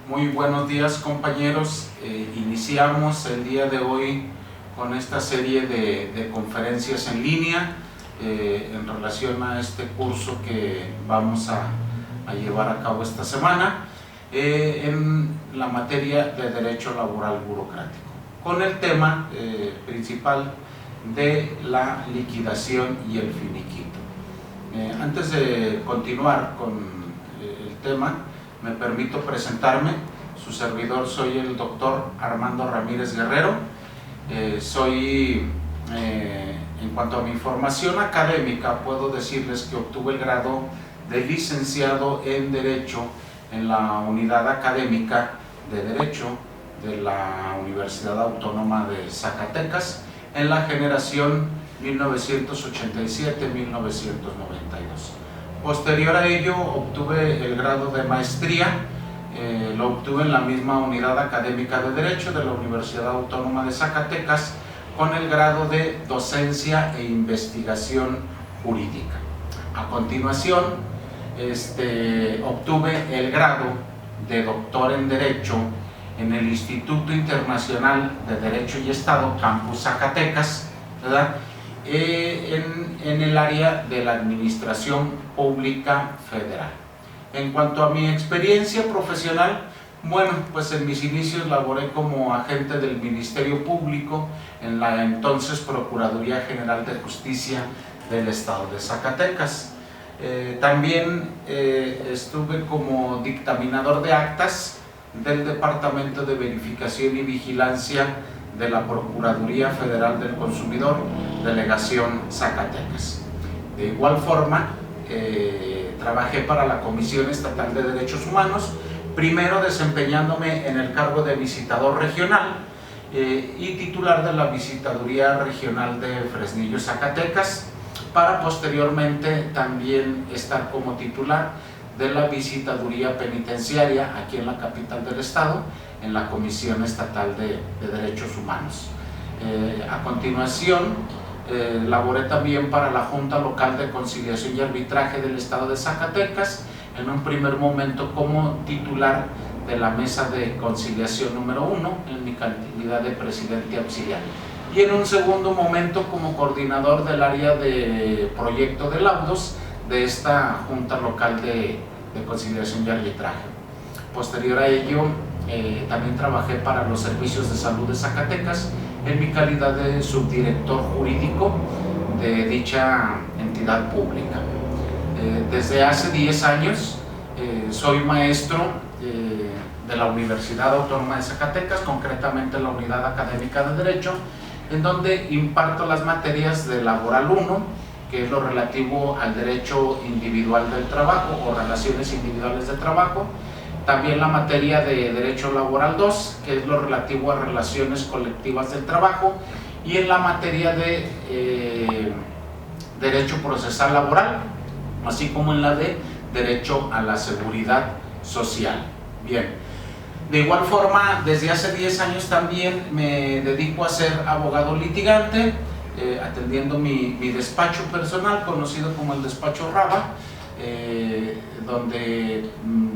Muy buenos días, compañeros. Iniciamos el día de hoy con esta serie de conferencias en línea en relación a este curso que vamos a llevar a cabo esta semana en la materia de Derecho Laboral Burocrático, con el tema principal de la liquidación y el finiquito. Antes de continuar con el tema, me permito presentarme. Su servidor, soy el doctor Armando Ramírez Guerrero. En cuanto a mi formación académica, puedo decirles que obtuve el grado de licenciado en Derecho en la Unidad Académica de Derecho de la Universidad Autónoma de Zacatecas en la generación 1987-1992. Posterior a ello obtuve el grado de maestría, lo obtuve en la misma Unidad Académica de Derecho de la Universidad Autónoma de Zacatecas con el grado de Docencia e Investigación Jurídica. A continuación, obtuve el grado de Doctor en Derecho en el Instituto Internacional de Derecho y Estado, Campus Zacatecas, ¿verdad? En el área de la Administración Pública Federal. En cuanto a mi experiencia profesional, bueno, pues en mis inicios laboré como agente del Ministerio Público en la entonces Procuraduría General de Justicia del Estado de Zacatecas. También estuve como dictaminador de actas del Departamento de Verificación y Vigilancia de la Procuraduría Federal del Consumidor, Delegación Zacatecas. De igual forma, trabajé para la Comisión Estatal de Derechos Humanos, primero desempeñándome en el cargo de visitador regional y titular de la Visitaduría Regional de Fresnillo, Zacatecas, para posteriormente también estar como titular de la Visitaduría Penitenciaria aquí en la capital del estado, en la Comisión Estatal de Derechos Humanos. A continuación, laboré también para la Junta Local de Conciliación y Arbitraje del estado de Zacatecas, en un primer momento como titular de la Mesa de Conciliación número 1, en mi calidad de presidente auxiliar, y en un segundo momento como coordinador del área de proyecto de laudos de esta Junta Local de Conciliación y Arbitraje. Posterior a ello, también trabajé para los Servicios de Salud de Zacatecas en mi calidad de subdirector jurídico de dicha entidad pública. Desde hace 10 años soy maestro de la Universidad Autónoma de Zacatecas, concretamente la Unidad Académica de Derecho, en donde imparto las materias de Laboral 1, que es lo relativo al derecho individual del trabajo o relaciones individuales de trabajo, también la materia de Derecho Laboral 2, que es lo relativo a relaciones colectivas del trabajo, y en la materia de Derecho Procesal Laboral, así como en la de Derecho a la Seguridad Social. Bien, de igual forma, desde hace 10 años también me dedico a ser abogado litigante, atendiendo mi despacho personal, conocido como el Despacho Raba, donde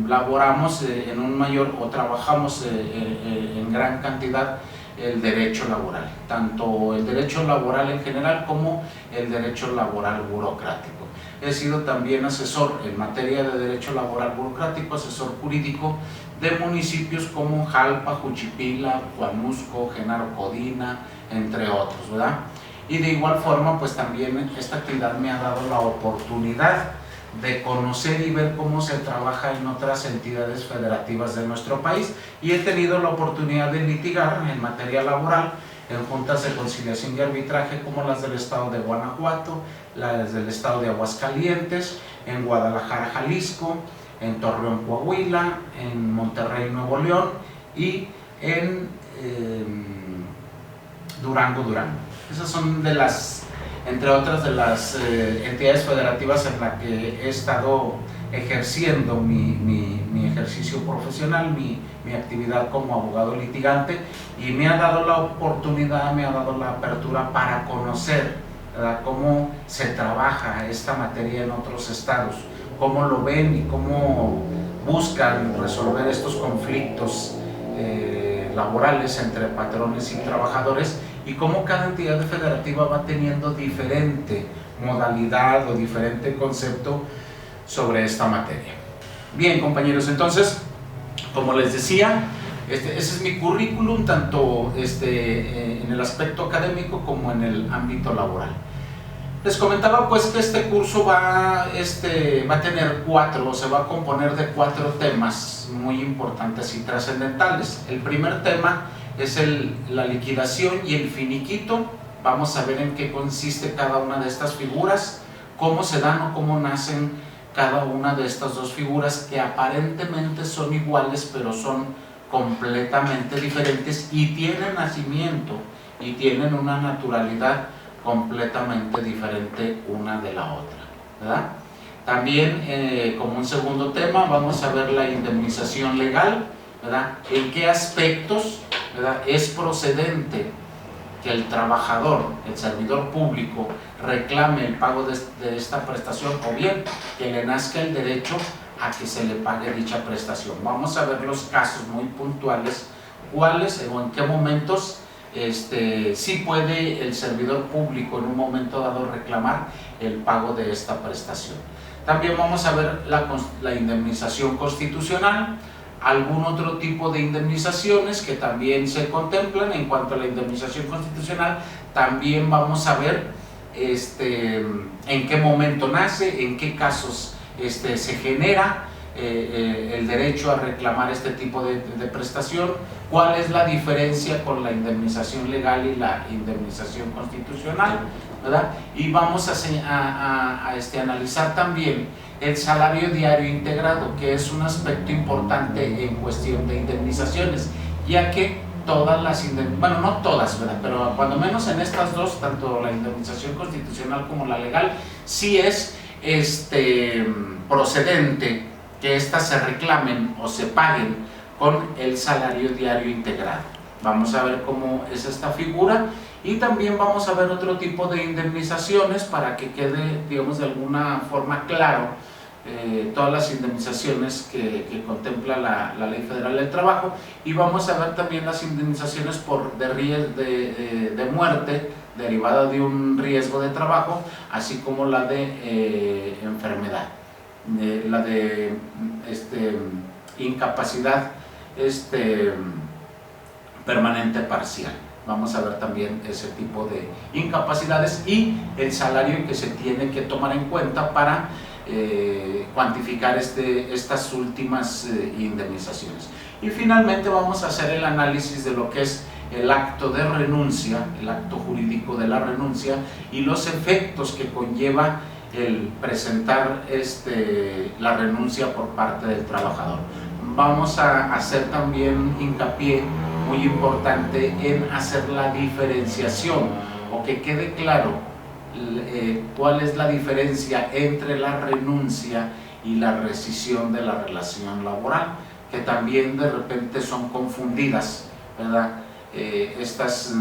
laboramos en un mayor o trabajamos en gran cantidad el derecho laboral, tanto el derecho laboral en general como el derecho laboral burocrático. He sido también asesor en materia de derecho laboral burocrático, asesor jurídico de municipios como Jalpa, Juchipila, Huamusco, Genaro Codina, entre otros, ¿verdad? Y de igual forma, pues también esta actividad me ha dado la oportunidad de conocer y ver cómo se trabaja en otras entidades federativas de nuestro país, y he tenido la oportunidad de litigar en materia laboral en juntas de conciliación y arbitraje como las del estado de Guanajuato, las del estado de Aguascalientes, en Guadalajara, Jalisco, en Torreón, Coahuila, en Monterrey, Nuevo León, y en Durango. Esas son de las, entre otras de las entidades federativas en las que he estado ejerciendo mi ejercicio profesional, mi actividad como abogado litigante, y me ha dado la oportunidad, me ha dado la apertura para conocer, ¿verdad?, cómo se trabaja esta materia en otros estados, cómo lo ven y cómo buscan resolver estos conflictos laborales entre patrones y trabajadores, y cómo cada entidad federativa va teniendo diferente modalidad o diferente concepto sobre esta materia. Bien, compañeros, entonces, como les decía, ese es mi currículum, tanto en el aspecto académico como en el ámbito laboral. Les comentaba pues que este curso va a tener se va a componer de 4 temas muy importantes y trascendentales. El primer tema es la liquidación y el finiquito. Vamos a ver en qué consiste cada una de estas figuras, cómo se dan o cómo nacen cada una de estas dos figuras, que aparentemente son iguales pero son completamente diferentes y tienen nacimiento y tienen una naturalidad completamente diferente una de la otra, ¿verdad? También como un segundo tema vamos a ver la indemnización legal, ¿verdad? En qué aspectos, ¿verdad?, es procedente que el trabajador, el servidor público, reclame el pago de esta prestación, o bien que le nazca el derecho a que se le pague dicha prestación. Vamos a ver los casos muy puntuales, cuáles o en qué momentos sí puede el servidor público en un momento dado reclamar el pago de esta prestación. También vamos a ver la indemnización constitucional, algún otro tipo de indemnizaciones que también se contemplan. En cuanto a la indemnización constitucional, también vamos a ver en qué momento nace, en qué casos se genera el derecho a reclamar este tipo de prestación, cuál es la diferencia con la indemnización legal y la indemnización constitucional, ¿verdad? Y vamos a analizar también el salario diario integrado, que es un aspecto importante en cuestión de indemnizaciones, ya que todas las bueno, no todas, ¿verdad?, pero cuando menos en estas dos, tanto la indemnización constitucional como la legal, sí es procedente que éstas se reclamen o se paguen con el salario diario integrado. Vamos a ver cómo es esta figura, y también vamos a ver otro tipo de indemnizaciones para que quede, digamos, de alguna forma claro todas las indemnizaciones que contempla la Ley Federal del Trabajo, y vamos a ver también las indemnizaciones de muerte derivada de un riesgo de trabajo, así como la de enfermedad, la de incapacidad permanente parcial. Vamos a ver también ese tipo de incapacidades y el salario que se tiene que tomar en cuenta para cuantificar estas últimas indemnizaciones. Y finalmente vamos a hacer el análisis de lo que es el acto de renuncia, el acto jurídico de la renuncia, y los efectos que conlleva el presentar la renuncia por parte del trabajador. Vamos a hacer también hincapié muy importante en hacer la diferenciación, o que quede claro cuál es la diferencia entre la renuncia y la rescisión de la relación laboral, que también de repente son confundidas, ¿verdad?, estas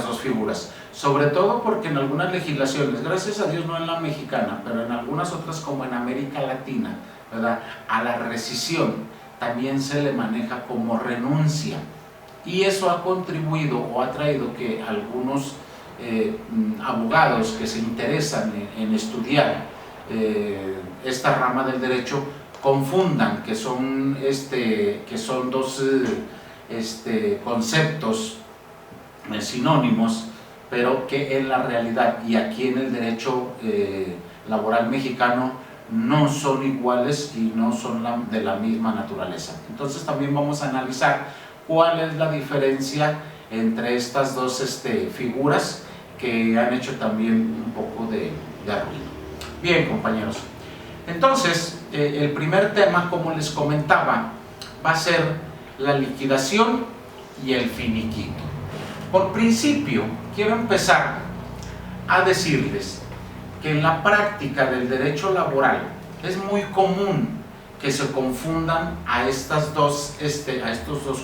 dos figuras, sobre todo porque en algunas legislaciones, gracias a Dios no en la mexicana, pero en algunas otras como en América Latina, ¿verdad?, a la rescisión también se le maneja como renuncia, y eso ha contribuido o ha traído que algunos abogados que se interesan en estudiar esta rama del derecho confundan que son dos conceptos sinónimos, pero que en la realidad y aquí en el derecho laboral mexicano no son iguales y no son de la misma naturaleza. Entonces también vamos a analizar cuál es la diferencia entre estas dos figuras que han hecho también un poco de ruido. Bien, compañeros, entonces el primer tema, como les comentaba, va a ser la liquidación y el finiquito. Por principio, quiero empezar a decirles que en la práctica del derecho laboral es muy común que se confundan a estos dos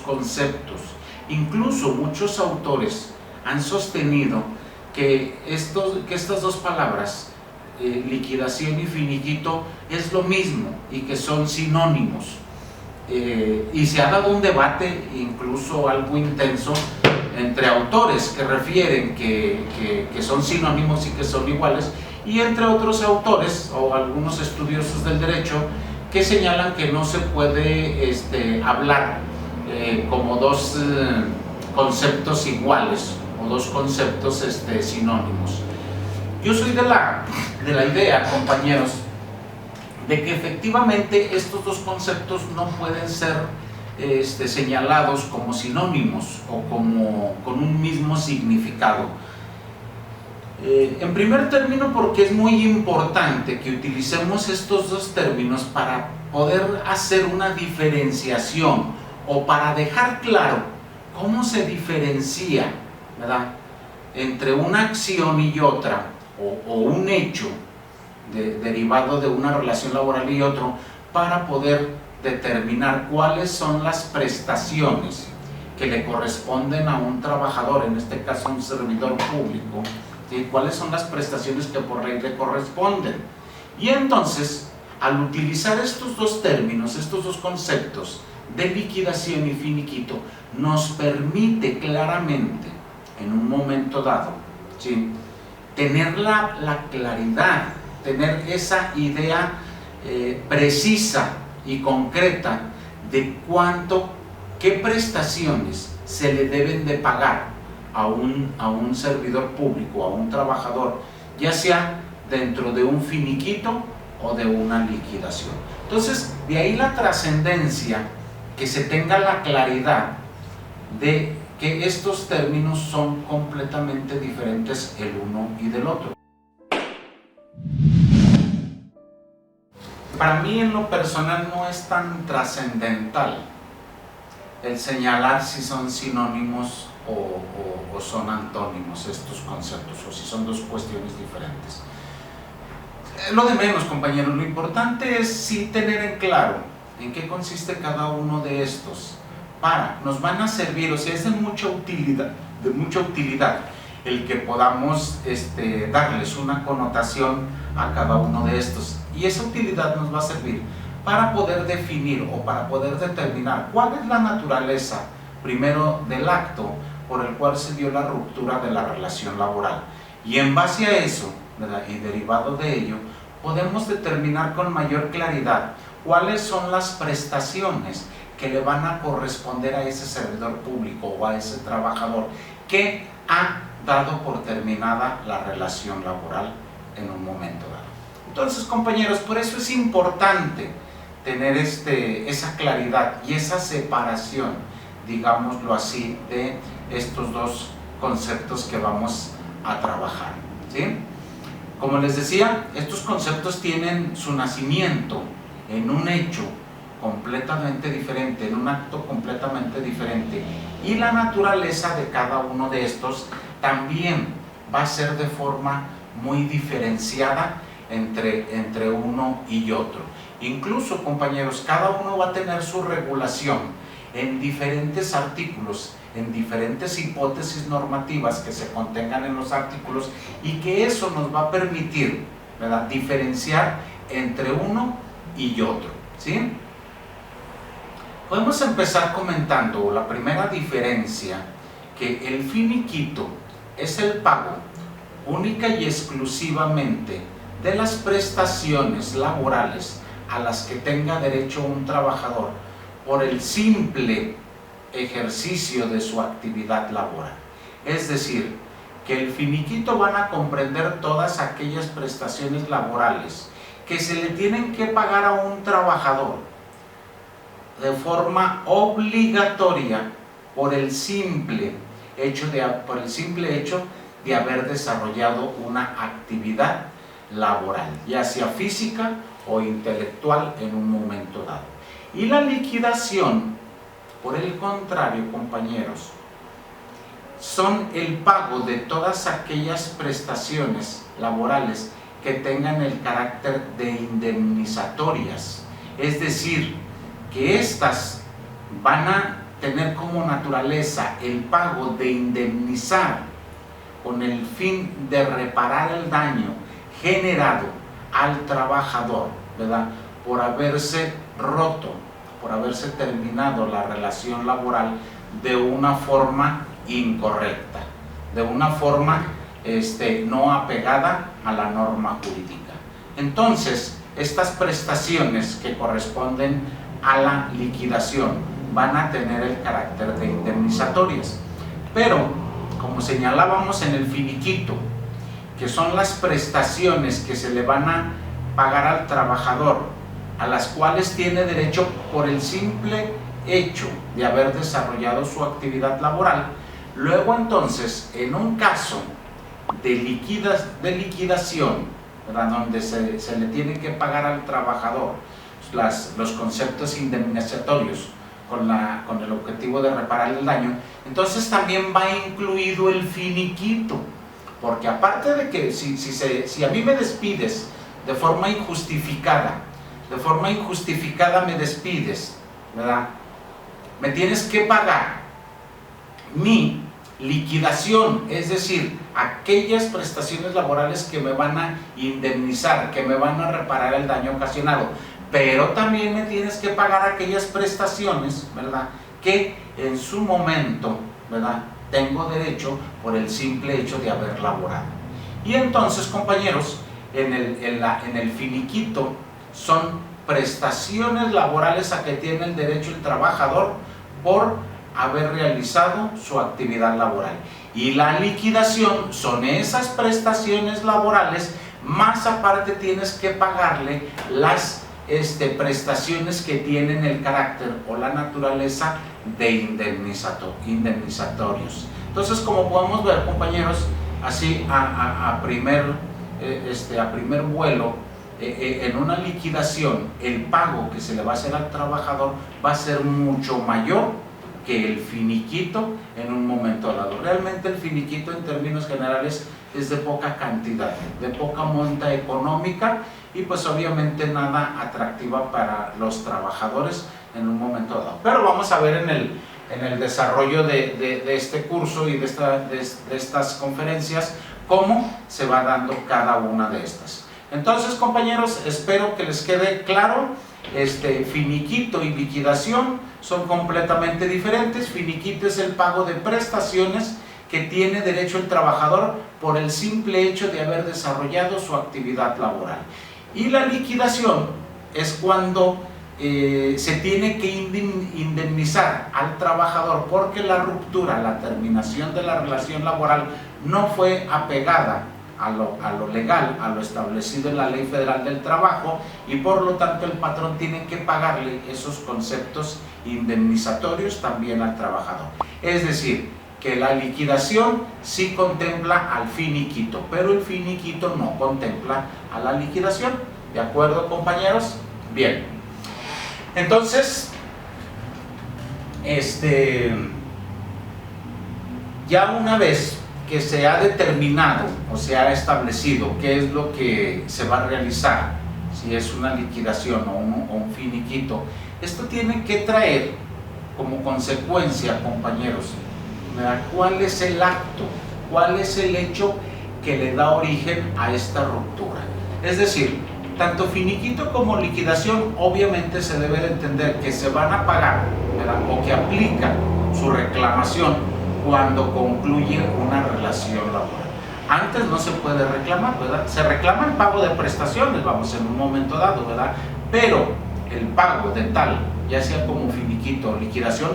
conceptos. Incluso muchos autores han sostenido que estas dos palabras liquidación y finiquito es lo mismo y que son sinónimos. Y se ha dado un debate incluso algo intenso entre autores que refieren que son sinónimos y que son iguales, y entre otros autores o algunos estudiosos del derecho que señalan que no se puede hablar como dos conceptos iguales o dos conceptos sinónimos. Yo soy de la idea, compañeros, de que efectivamente estos dos conceptos no pueden ser señalados como sinónimos o con un mismo significado. En primer término, porque es muy importante que utilicemos estos dos términos para poder hacer una diferenciación o para dejar claro cómo se diferencia, ¿verdad?, entre una acción y otra, o un hecho derivado de una relación laboral y otro, para poder determinar cuáles son las prestaciones que le corresponden a un trabajador, en este caso a un servidor público, ¿sí?, cuáles son las prestaciones que por ley le corresponden. Y entonces, al utilizar estos dos términos, estos dos conceptos de liquidación y finiquito, nos permite claramente, en un momento dado, ¿sí?, tener la claridad, tener esa idea precisa y concreta de qué prestaciones se le deben de pagar a un servidor público, a un trabajador, ya sea dentro de un finiquito o de una liquidación. Entonces, de ahí la trascendencia, que se tenga la claridad de que estos términos son completamente diferentes el uno y del otro. Para mí, en lo personal, no es tan trascendental el señalar si son sinónimos o son antónimos estos conceptos, o si son dos cuestiones diferentes. Lo de menos, compañeros, lo importante es sí tener en claro en qué consiste cada uno de estos. Nos van a servir, o sea, es de mucha utilidad el que podamos darles una connotación a cada uno de estos, y esa utilidad nos va a servir para poder definir o para poder determinar cuál es la naturaleza, primero, del acto por el cual se dio la ruptura de la relación laboral, y en base a eso, ¿verdad?, y derivado de ello, podemos determinar con mayor claridad cuáles son las prestaciones que le van a corresponder a ese servidor público o a ese trabajador que ha dado por terminada la relación laboral en un momento dado. Entonces, compañeros, por eso es importante tener esa claridad y esa separación, digámoslo así, de estos dos conceptos que vamos a trabajar, ¿sí? Como les decía, estos conceptos tienen su nacimiento en un hecho completamente diferente, en un acto completamente diferente, y la naturaleza de cada uno de estos también va a ser de forma muy diferenciada entre uno y otro. Incluso, compañeros, cada uno va a tener su regulación en diferentes artículos, en diferentes hipótesis normativas que se contengan en los artículos, y que eso nos va a permitir, ¿verdad?, diferenciar entre uno y otro, ¿sí? Podemos empezar comentando la primera diferencia, que el finiquito es el pago única y exclusivamente de las prestaciones laborales a las que tenga derecho un trabajador por el simple ejercicio de su actividad laboral. Es decir, que el finiquito van a comprender todas aquellas prestaciones laborales que se le tienen que pagar a un trabajador de forma obligatoria por el simple hecho de haber desarrollado una actividad laboral, ya sea física o intelectual, en un momento dado. Y la liquidación, por el contrario, compañeros, son el pago de todas aquellas prestaciones laborales que tengan el carácter de indemnizatorias, es decir, que éstas van a tener como naturaleza el pago de indemnizar con el fin de reparar el daño generado al trabajador, ¿verdad?, por haberse roto, por haberse terminado la relación laboral de una forma incorrecta, de una forma no apegada a la norma jurídica. Entonces, estas prestaciones que corresponden a la liquidación van a tener el carácter de indemnizatorias, pero como señalábamos en el finiquito, que son las prestaciones que se le van a pagar al trabajador, a las cuales tiene derecho por el simple hecho de haber desarrollado su actividad laboral. Luego entonces, en un caso de liquidación, ¿verdad?, donde se le tiene que pagar al trabajador los conceptos indemnizatorios con el objetivo de reparar el daño, entonces también va incluido el finiquito, porque aparte de que si a mí me despides de forma injustificada me despides, ¿verdad?, me tienes que pagar mi liquidación, es decir, aquellas prestaciones laborales que me van a indemnizar, que me van a reparar el daño ocasionado, pero también me tienes que pagar aquellas prestaciones, ¿verdad?, que en su momento, ¿verdad?, tengo derecho por el simple hecho de haber laborado. Y entonces, compañeros, en el finiquito son prestaciones laborales a que tiene el derecho el trabajador por haber realizado su actividad laboral. Y la liquidación son esas prestaciones laborales, más aparte tienes que pagarle las prestaciones que tienen el carácter o la naturaleza de indemnizatorios. Entonces, como podemos ver, compañeros, así a primer vuelo, en una liquidación el pago que se le va a hacer al trabajador va a ser mucho mayor que el finiquito en un momento dado. Realmente el finiquito en términos generales es de poca cantidad, de poca monta económica y pues obviamente nada atractiva para los trabajadores en un momento dado. Pero vamos a ver en el desarrollo de este curso y de estas conferencias cómo se va dando cada una de estas. Entonces, compañeros, espero que les quede claro. Finiquito y liquidación son completamente diferentes. Finiquito es el pago de prestaciones que tiene derecho el trabajador por el simple hecho de haber desarrollado su actividad laboral. Y la liquidación es cuando se tiene que indemnizar al trabajador porque la ruptura, la terminación de la relación laboral no fue apegada a lo legal, a lo establecido en la Ley Federal del Trabajo, y por lo tanto el patrón tiene que pagarle esos conceptos indemnizatorios también al trabajador. Es decir, que la liquidación sí contempla al finiquito, pero el finiquito no contempla a la liquidación. ¿De acuerdo, compañeros? Bien. Entonces, ya una vez que se ha determinado o se ha establecido qué es lo que se va a realizar, si es una liquidación o un finiquito, esto tiene que traer como consecuencia, compañeros, ¿verdad?, cuál es el acto, cuál es el hecho que le da origen a esta ruptura. Es decir, tanto finiquito como liquidación obviamente se debe de entender que se van a pagar, ¿verdad?, o que aplican su reclamación cuando concluye una relación laboral. Antes no se puede reclamar, ¿verdad? Se reclama el pago de prestaciones, vamos, en un momento dado, ¿verdad? Pero el pago de tal, ya sea como finiquito o liquidación,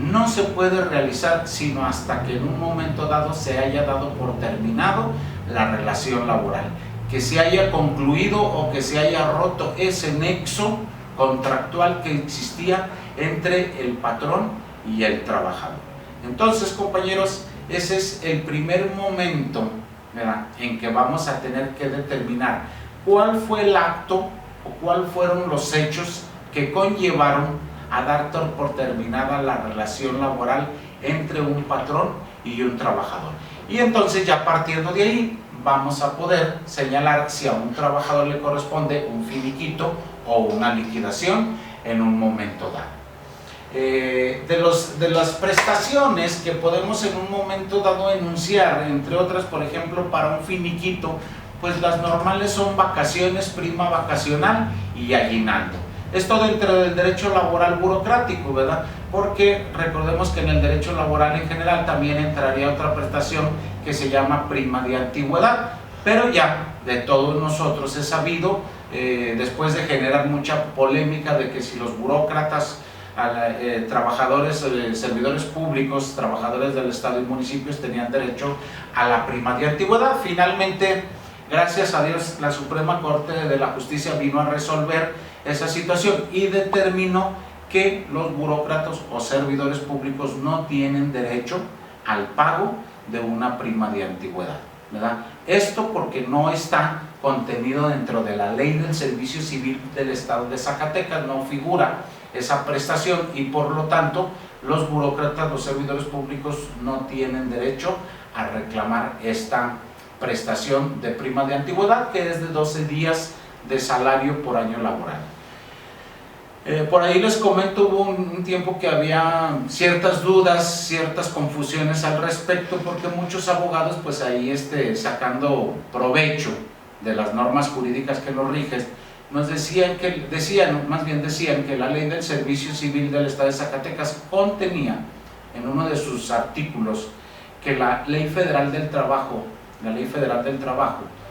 no se puede realizar sino hasta que en un momento dado se haya dado por terminado la relación laboral, que se haya concluido o que se haya roto ese nexo contractual que existía entre el patrón y el trabajador. Entonces, compañeros, ese es el primer momento, ¿verdad?, en que vamos a tener que determinar cuál fue el acto o cuáles fueron los hechos que conllevaron a dar por terminada la relación laboral entre un patrón y un trabajador. Y entonces, ya partiendo de ahí, vamos a poder señalar si a un trabajador le corresponde un finiquito o una liquidación en un momento dado. De las prestaciones que podemos en un momento dado enunciar, entre otras, por ejemplo, para un finiquito pues las normales son vacaciones, prima vacacional y aguinaldo. Esto dentro del derecho laboral burocrático, ¿verdad? Porque recordemos que en el derecho laboral en general también entraría otra prestación que se llama prima de antigüedad, pero ya de todos nosotros es sabido, después de generar mucha polémica de que si los burócratas, trabajadores, servidores públicos, trabajadores del Estado y municipios tenían derecho a la prima de antigüedad. Finalmente, gracias a Dios, la Suprema Corte de la Justicia vino a resolver esa situación y determinó que los burócratas o servidores públicos no tienen derecho al pago de una prima de antigüedad, ¿verdad? Esto porque no está contenido dentro de la Ley del Servicio Civil del Estado de Zacatecas, no figura esa prestación y por lo tanto los burócratas, los servidores públicos no tienen derecho a reclamar esta prestación de prima de antigüedad, que es de 12 días de salario por año laboral. Por ahí les comento, hubo un tiempo que había ciertas dudas, ciertas confusiones al respecto, porque muchos abogados pues ahí sacando provecho de las normas jurídicas que nos rigen, nos decían que la Ley del Servicio Civil del Estado de Zacatecas contenía en uno de sus artículos que la Ley Federal del Trabajo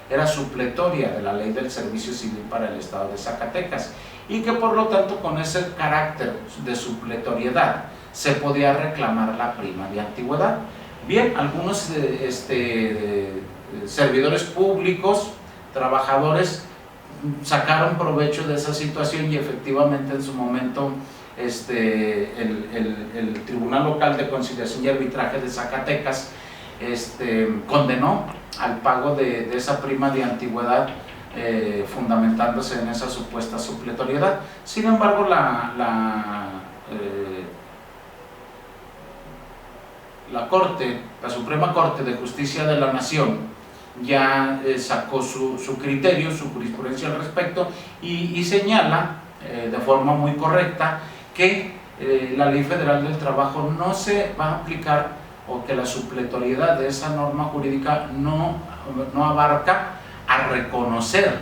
era supletoria de la Ley del Servicio Civil para el Estado de Zacatecas y que por lo tanto con ese carácter de supletoriedad se podía reclamar la prima de antigüedad. Bien, algunos servidores públicos, trabajadores, sacaron provecho de esa situación y efectivamente en su momento el Tribunal Local de Conciliación y Arbitraje de Zacatecas condenó al pago de esa prima de antigüedad, fundamentándose en esa supuesta supletoriedad. Sin embargo, la Suprema Corte de Justicia de la Nación ya sacó su criterio, su jurisprudencia al respecto y señala de forma muy correcta que la Ley Federal del Trabajo no se va a aplicar, o que la supletoriedad de esa norma jurídica no abarca a reconocer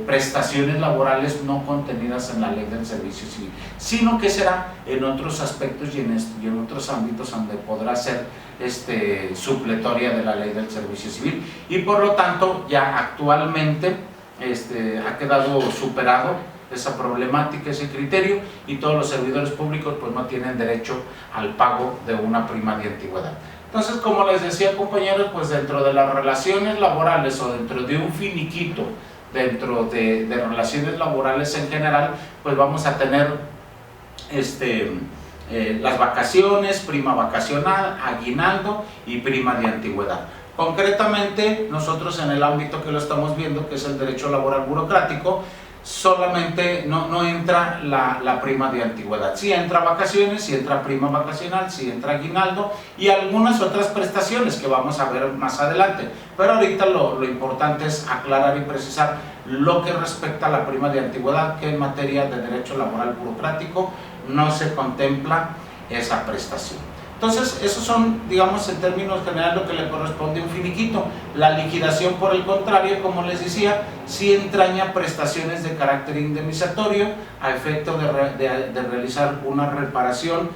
prestaciones laborales no contenidas en la Ley del Servicio Civil, sino que será en otros aspectos y en otros ámbitos donde podrá ser supletoria de la Ley del Servicio Civil, y por lo tanto ya actualmente ha quedado superado esa problemática, ese criterio, y todos los servidores públicos pues no tienen derecho al pago de una prima de antigüedad. Entonces, como les decía, compañeros, pues dentro de las relaciones laborales o dentro de un finiquito, dentro de relaciones laborales en general, pues vamos a tener las vacaciones, prima vacacional, aguinaldo y prima de antigüedad. Concretamente, nosotros en el ámbito que lo estamos viendo, que es el derecho laboral burocrático, solamente no entra la prima de antigüedad. Sí entra vacaciones, sí entra prima vacacional, sí entra aguinaldo y algunas otras prestaciones que vamos a ver más adelante. Pero ahorita lo importante es aclarar y precisar lo que respecta a la prima de antigüedad, que en materia de derecho laboral burocrático no se contempla esa prestación. Entonces, esos son, digamos, en términos generales lo que le corresponde a un finiquito. La liquidación, por el contrario, como les decía, sí entraña prestaciones de carácter indemnizatorio a efecto de realizar una reparación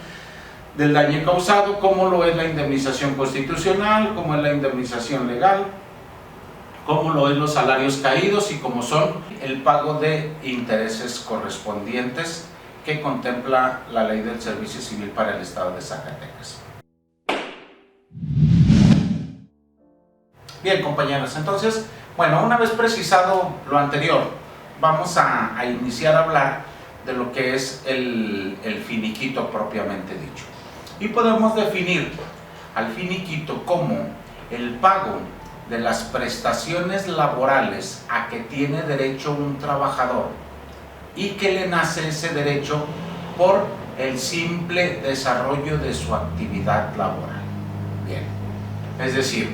del daño causado, como lo es la indemnización constitucional, como es la indemnización legal, como lo es los salarios caídos y como son el pago de intereses correspondientes que contempla la Ley del Servicio Civil para el Estado de Zacatecas. Bien, compañeros, entonces, bueno, una vez precisado lo anterior, vamos a iniciar a hablar de lo que es el finiquito propiamente dicho. Y podemos definir al finiquito como el pago de las prestaciones laborales a que tiene derecho un trabajador y que le nace ese derecho por el simple desarrollo de su actividad laboral. Bien, es decir,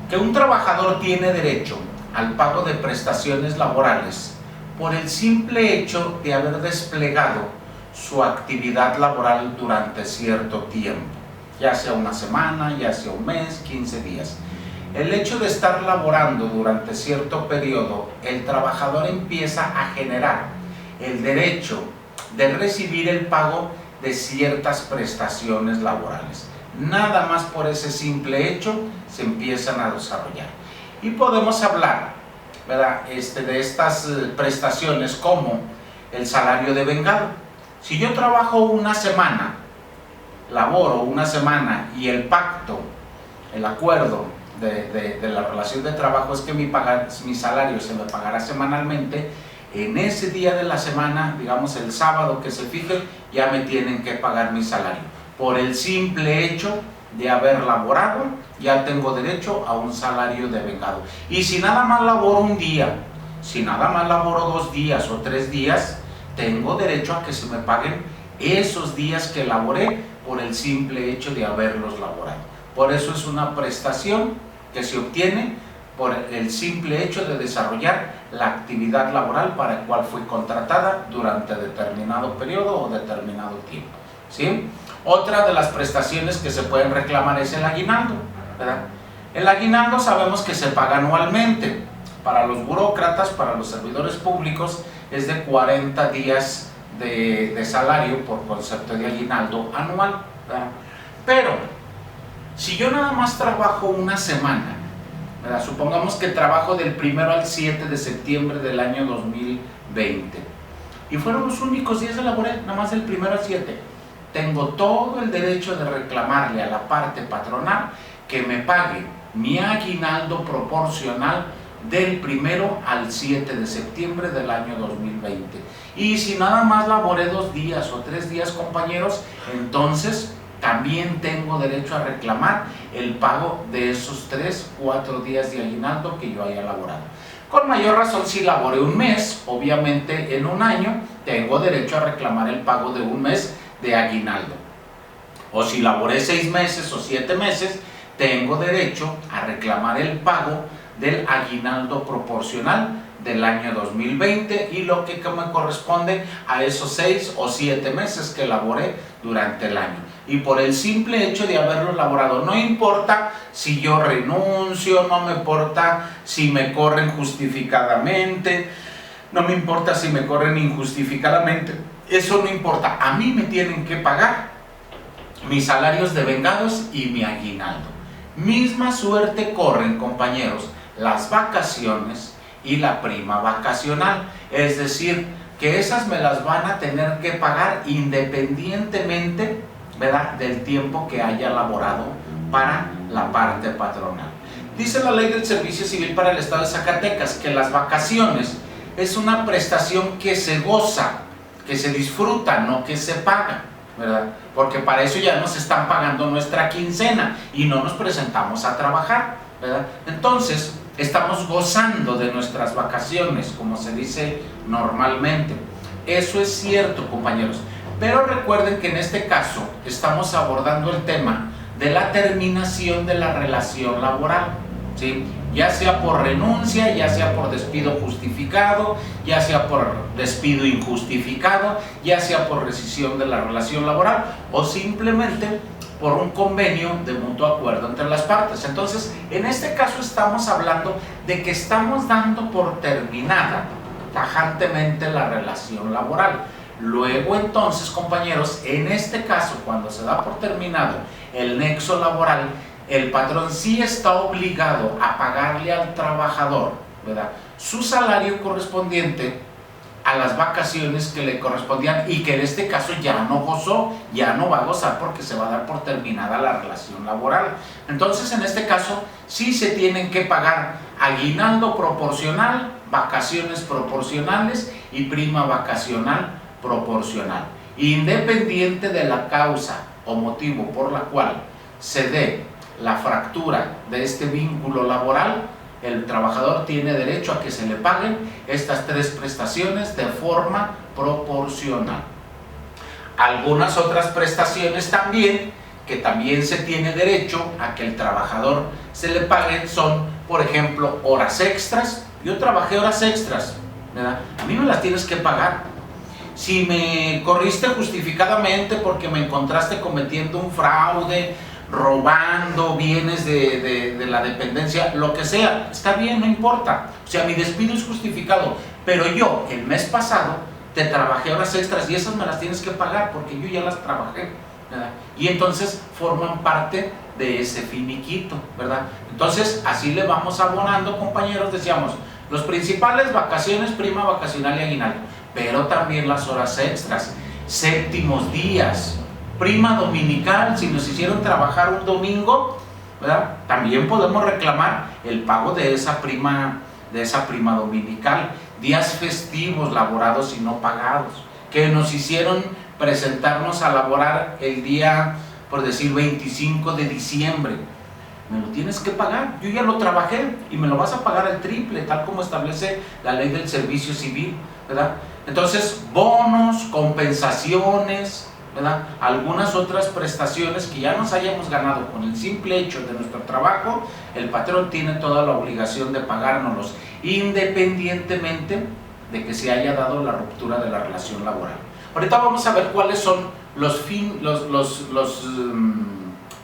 que un trabajador tiene derecho al pago de prestaciones laborales por el simple hecho de haber desplegado su actividad laboral durante cierto tiempo, ya sea una semana, ya sea un mes, 15 días. El hecho de estar laborando durante cierto periodo, el trabajador empieza a generar el derecho de recibir el pago de ciertas prestaciones laborales. Nada más por ese simple hecho se empiezan a desarrollar. Y podemos hablar, ¿verdad?, de estas prestaciones como el salario de vengado. Si yo trabajo una semana, laboro una semana y el pacto, el acuerdo de la relación de trabajo es que mi salario se me pagará semanalmente, en ese día de la semana, digamos el sábado que se fije, ya me tienen que pagar mi salario. Por el simple hecho de haber laborado, ya tengo derecho a un salario de vengado. Y si nada más laboro un día, si nada más laboro 2 días o 3 días, tengo derecho a que se me paguen esos días que laboré por el simple hecho de haberlos laborado. Por eso es una prestación que se obtiene por el simple hecho de desarrollar la actividad laboral para la cual fui contratada durante determinado periodo o determinado tiempo, ¿sí? Otra de las prestaciones que se pueden reclamar es el aguinaldo, ¿verdad? El aguinaldo sabemos que se paga anualmente. Para los burócratas, para los servidores públicos, es de 40 días de salario por concepto de aguinaldo anual, ¿verdad? Pero, si yo nada más trabajo una semana, ¿verdad?, supongamos que trabajo del 1 al 7 de septiembre del año 2020, y fueron los únicos días de laboré, nada más del 1 al 7, tengo todo el derecho de reclamarle a la parte patronal que me pague mi aguinaldo proporcional del 1 al 7 de septiembre del año 2020. Y si nada más laboré 2 días o 3 días, compañeros, entonces también tengo derecho a reclamar el pago de esos 3 o 4 días de aguinaldo que yo haya laborado. Con mayor razón, si laboré un mes, obviamente en un año tengo derecho a reclamar el pago de un mes de aguinaldo. O si laboré 6 meses o 7 meses, tengo derecho a reclamar el pago del aguinaldo proporcional del año 2020 y lo que me corresponde a esos 6 o 7 meses que laboré durante el año. Y por el simple hecho de haberlo laborado, no importa si yo renuncio, no me importa si me corren justificadamente, no me importa si me corren injustificadamente, eso no importa, a mí me tienen que pagar mis salarios de vengados y mi aguinaldo. Misma suerte corren, compañeros, las vacaciones y la prima vacacional, es decir, que esas me las van a tener que pagar independientemente, ¿verdad?, del tiempo que haya laborado para la parte patronal. Dice la Ley del Servicio Civil para el Estado de Zacatecas que las vacaciones es una prestación que se goza, que se disfruta, no que se paga, ¿verdad? Porque para eso ya nos están pagando nuestra quincena y no nos presentamos a trabajar, ¿verdad? Entonces, estamos gozando de nuestras vacaciones, como se dice normalmente. Eso es cierto, compañeros. Pero recuerden que en este caso estamos abordando el tema de la terminación de la relación laboral, ¿sí? Ya sea por renuncia, ya sea por despido justificado, ya sea por despido injustificado, ya sea por rescisión de la relación laboral o simplemente por un convenio de mutuo acuerdo entre las partes. Entonces, en este caso estamos hablando de que estamos dando por terminada tajantemente la relación laboral. Luego, entonces, compañeros, en este caso, cuando se da por terminado el nexo laboral, el patrón sí está obligado a pagarle al trabajador, ¿verdad?, su salario correspondiente a las vacaciones que le correspondían y que en este caso ya no gozó, ya no va a gozar porque se va a dar por terminada la relación laboral. Entonces, en este caso, sí se tienen que pagar aguinaldo proporcional, vacaciones proporcionales y prima vacacional proporcional, independiente de la causa o motivo por la cual se dé la fractura de este vínculo laboral. El trabajador tiene derecho a que se le paguen estas 3 prestaciones de forma proporcional. Algunas otras prestaciones también, que también se tiene derecho a que el trabajador se le paguen, son, por ejemplo, horas extras. Yo trabajé horas extras, ¿verdad? A mí me las tienes que pagar. Si me corriste justificadamente porque me encontraste cometiendo un fraude, robando bienes de la dependencia, lo que sea, está bien, no importa. O sea, mi despido es justificado, pero yo el mes pasado te trabajé horas extras y esas me las tienes que pagar porque yo ya las trabajé, ¿verdad? Y entonces forman parte de ese finiquito, ¿verdad? Entonces así le vamos abonando, compañeros. Decíamos, los principales: vacaciones, prima vacacional y aguinaldo, pero también las horas extras, séptimos días, prima dominical, si nos hicieron trabajar un domingo, ¿verdad? También podemos reclamar el pago de esa prima dominical, días festivos laborados y no pagados, que nos hicieron presentarnos a laborar el día, por decir, 25 de diciembre, me lo tienes que pagar, yo ya lo trabajé y me lo vas a pagar al triple, tal como establece la ley del servicio civil, ¿verdad? Entonces, bonos, compensaciones, ¿verdad? Algunas otras prestaciones que ya nos hayamos ganado con el simple hecho de nuestro trabajo, el patrón tiene toda la obligación de pagárnoslos, independientemente de que se haya dado la ruptura de la relación laboral. Ahorita vamos a ver cuáles son los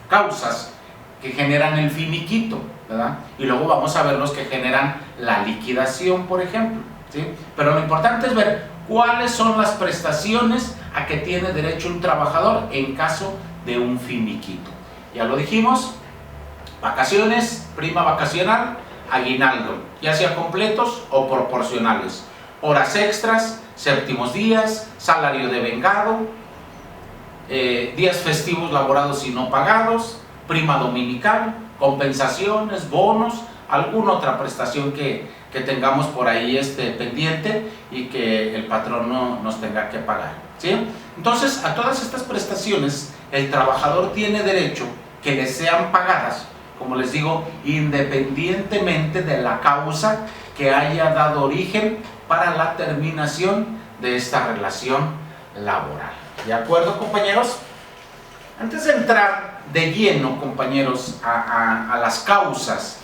causas que generan el finiquito, ¿verdad? Y luego vamos a ver los que generan la liquidación, por ejemplo, ¿sí? Pero lo importante es ver cuáles son las prestaciones a que tiene derecho un trabajador en caso de un finiquito. Ya lo dijimos: vacaciones, prima vacacional, aguinaldo, ya sea completos o proporcionales, horas extras, séptimos días, salario de vengado, días festivos laborados y no pagados, prima dominical, compensaciones, bonos, alguna otra prestación que tengamos por ahí pendiente y que el patrón no nos tenga que pagar, ¿sí? Entonces, a todas estas prestaciones el trabajador tiene derecho que le sean pagadas, como les digo, independientemente de la causa que haya dado origen para la terminación de esta relación laboral. ¿De acuerdo, compañeros? Antes de entrar de lleno, compañeros, a las causas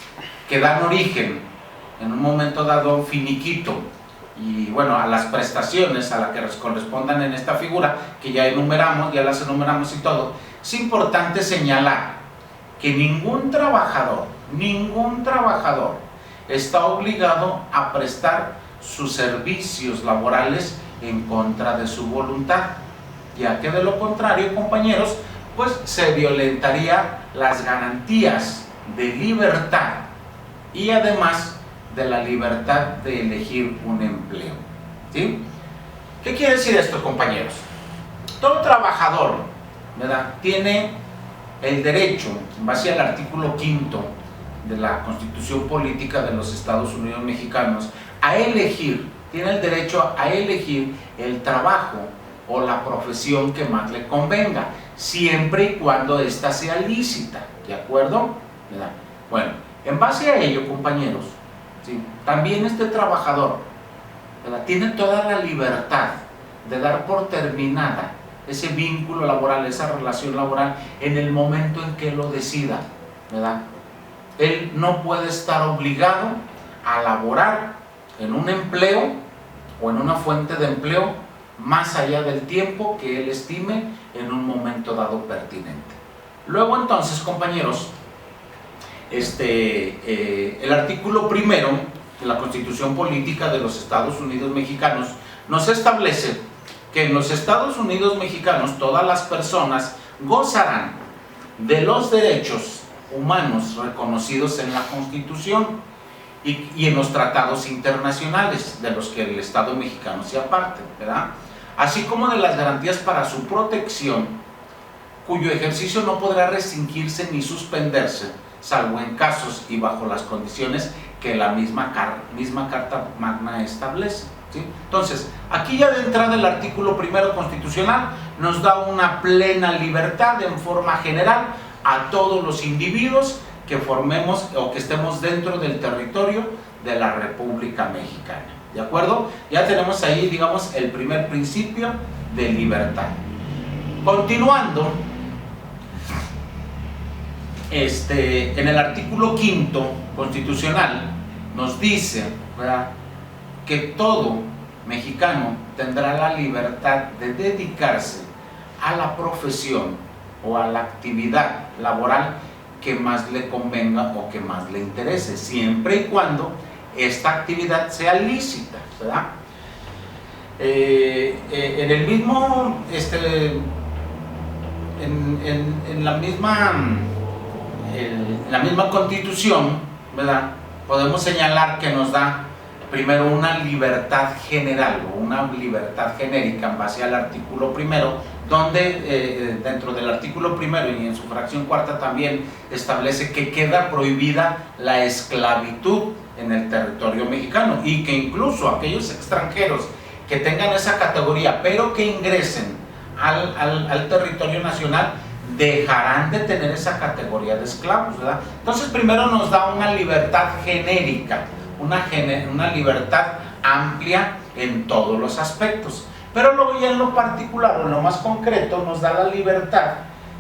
que dan origen en un momento dado a un finiquito y bueno, a las prestaciones a las que correspondan en esta figura, que ya las enumeramos y todo, es importante señalar que ningún trabajador está obligado a prestar sus servicios laborales en contra de su voluntad, ya que de lo contrario, compañeros, pues se violentaría las garantías de libertad y además de la libertad de elegir un empleo, ¿sí? ¿Qué quiere decir esto, compañeros? Todo trabajador, ¿verdad?, tiene el derecho, en base al artículo 5º de la Constitución Política de los Estados Unidos Mexicanos, a elegir, tiene el derecho a elegir el trabajo o la profesión que más le convenga, siempre y cuando ésta sea lícita, ¿de acuerdo? ¿Verdad? Bueno, en base a ello, compañeros, ¿sí?, también este trabajador, ¿verdad?, tiene toda la libertad de dar por terminada ese vínculo laboral, esa relación laboral, en el momento en que lo decida, ¿verdad? Él no puede estar obligado a laborar en un empleo o en una fuente de empleo más allá del tiempo que él estime en un momento dado pertinente. Luego, entonces, compañeros, el artículo 1º de la Constitución Política de los Estados Unidos Mexicanos nos establece que en los Estados Unidos Mexicanos todas las personas gozarán de los derechos humanos reconocidos en la Constitución y en los tratados internacionales de los que el Estado mexicano sea parte, ¿verdad?, así como de las garantías para su protección, cuyo ejercicio no podrá restringirse ni suspenderse, salvo en casos y bajo las condiciones que la misma Carta Magna establece, ¿sí? Entonces, aquí ya de entrada el artículo 1º constitucional nos da una plena libertad en forma general a todos los individuos que formemos o que estemos dentro del territorio de la República Mexicana, ¿de acuerdo? Ya tenemos ahí, digamos, el primer principio de libertad. Continuando, en el artículo 5º constitucional nos dice, ¿verdad?, que todo mexicano tendrá la libertad de dedicarse a la profesión o a la actividad laboral que más le convenga o que más le interese, siempre y cuando esta actividad sea lícita, ¿verdad? En el mismo, en la misma Constitución, ¿verdad?, podemos señalar que nos da primero una libertad general o una libertad genérica en base al artículo primero, donde dentro del artículo primero y en su fracción cuarta también establece que queda prohibida la esclavitud en el territorio mexicano y que incluso aquellos extranjeros que tengan esa categoría pero que ingresen al territorio nacional dejarán de tener esa categoría de esclavos, ¿verdad? Entonces primero nos da una libertad genérica, una libertad amplia en todos los aspectos, pero luego ya en lo particular o en lo más concreto nos da la libertad,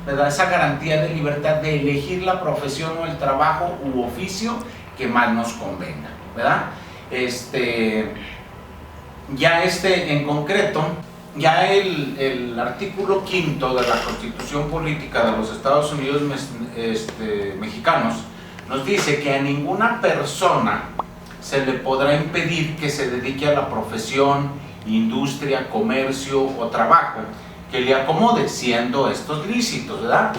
¿verdad?, esa garantía de libertad de elegir la profesión o el trabajo u oficio que más nos convenga, ¿verdad? En concreto, ya el artículo 5 de la Constitución Política de los Estados Unidos Mexicanos nos dice que a ninguna persona se le podrá impedir que se dedique a la profesión, industria, comercio o trabajo que le acomode, siendo estos lícitos, ¿verdad?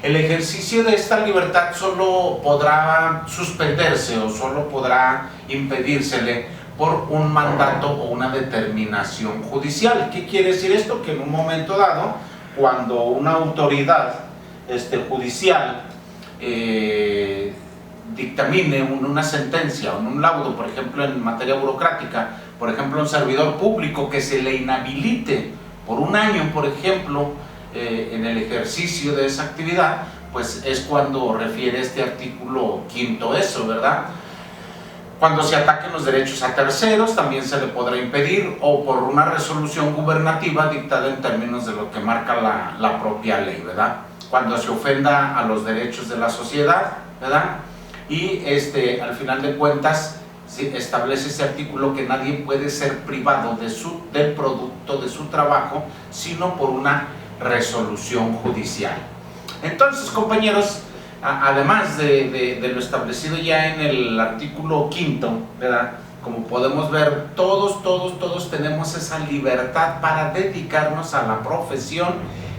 El ejercicio de esta libertad solo podrá suspenderse o solo podrá impedírsele por un mandato o una determinación judicial. ¿Qué quiere decir esto? Que en un momento dado, cuando una autoridad judicial dictamine una sentencia o un laudo, por ejemplo en materia burocrática, por ejemplo un servidor público que se le inhabilite por un año, por ejemplo, en el ejercicio de esa actividad, pues es cuando refiere este artículo 5 eso, ¿verdad? Cuando se ataquen los derechos a terceros también se le podrá impedir, o por una resolución gubernativa dictada en términos de lo que marca la propia ley, ¿verdad? Cuando se ofenda a los derechos de la sociedad, ¿verdad? Y al final de cuentas establece ese artículo que nadie puede ser privado del producto de su trabajo sino por una resolución judicial. Entonces, compañeros, además de lo establecido ya en el artículo 5, ¿verdad?, como podemos ver, todos tenemos esa libertad para dedicarnos a la profesión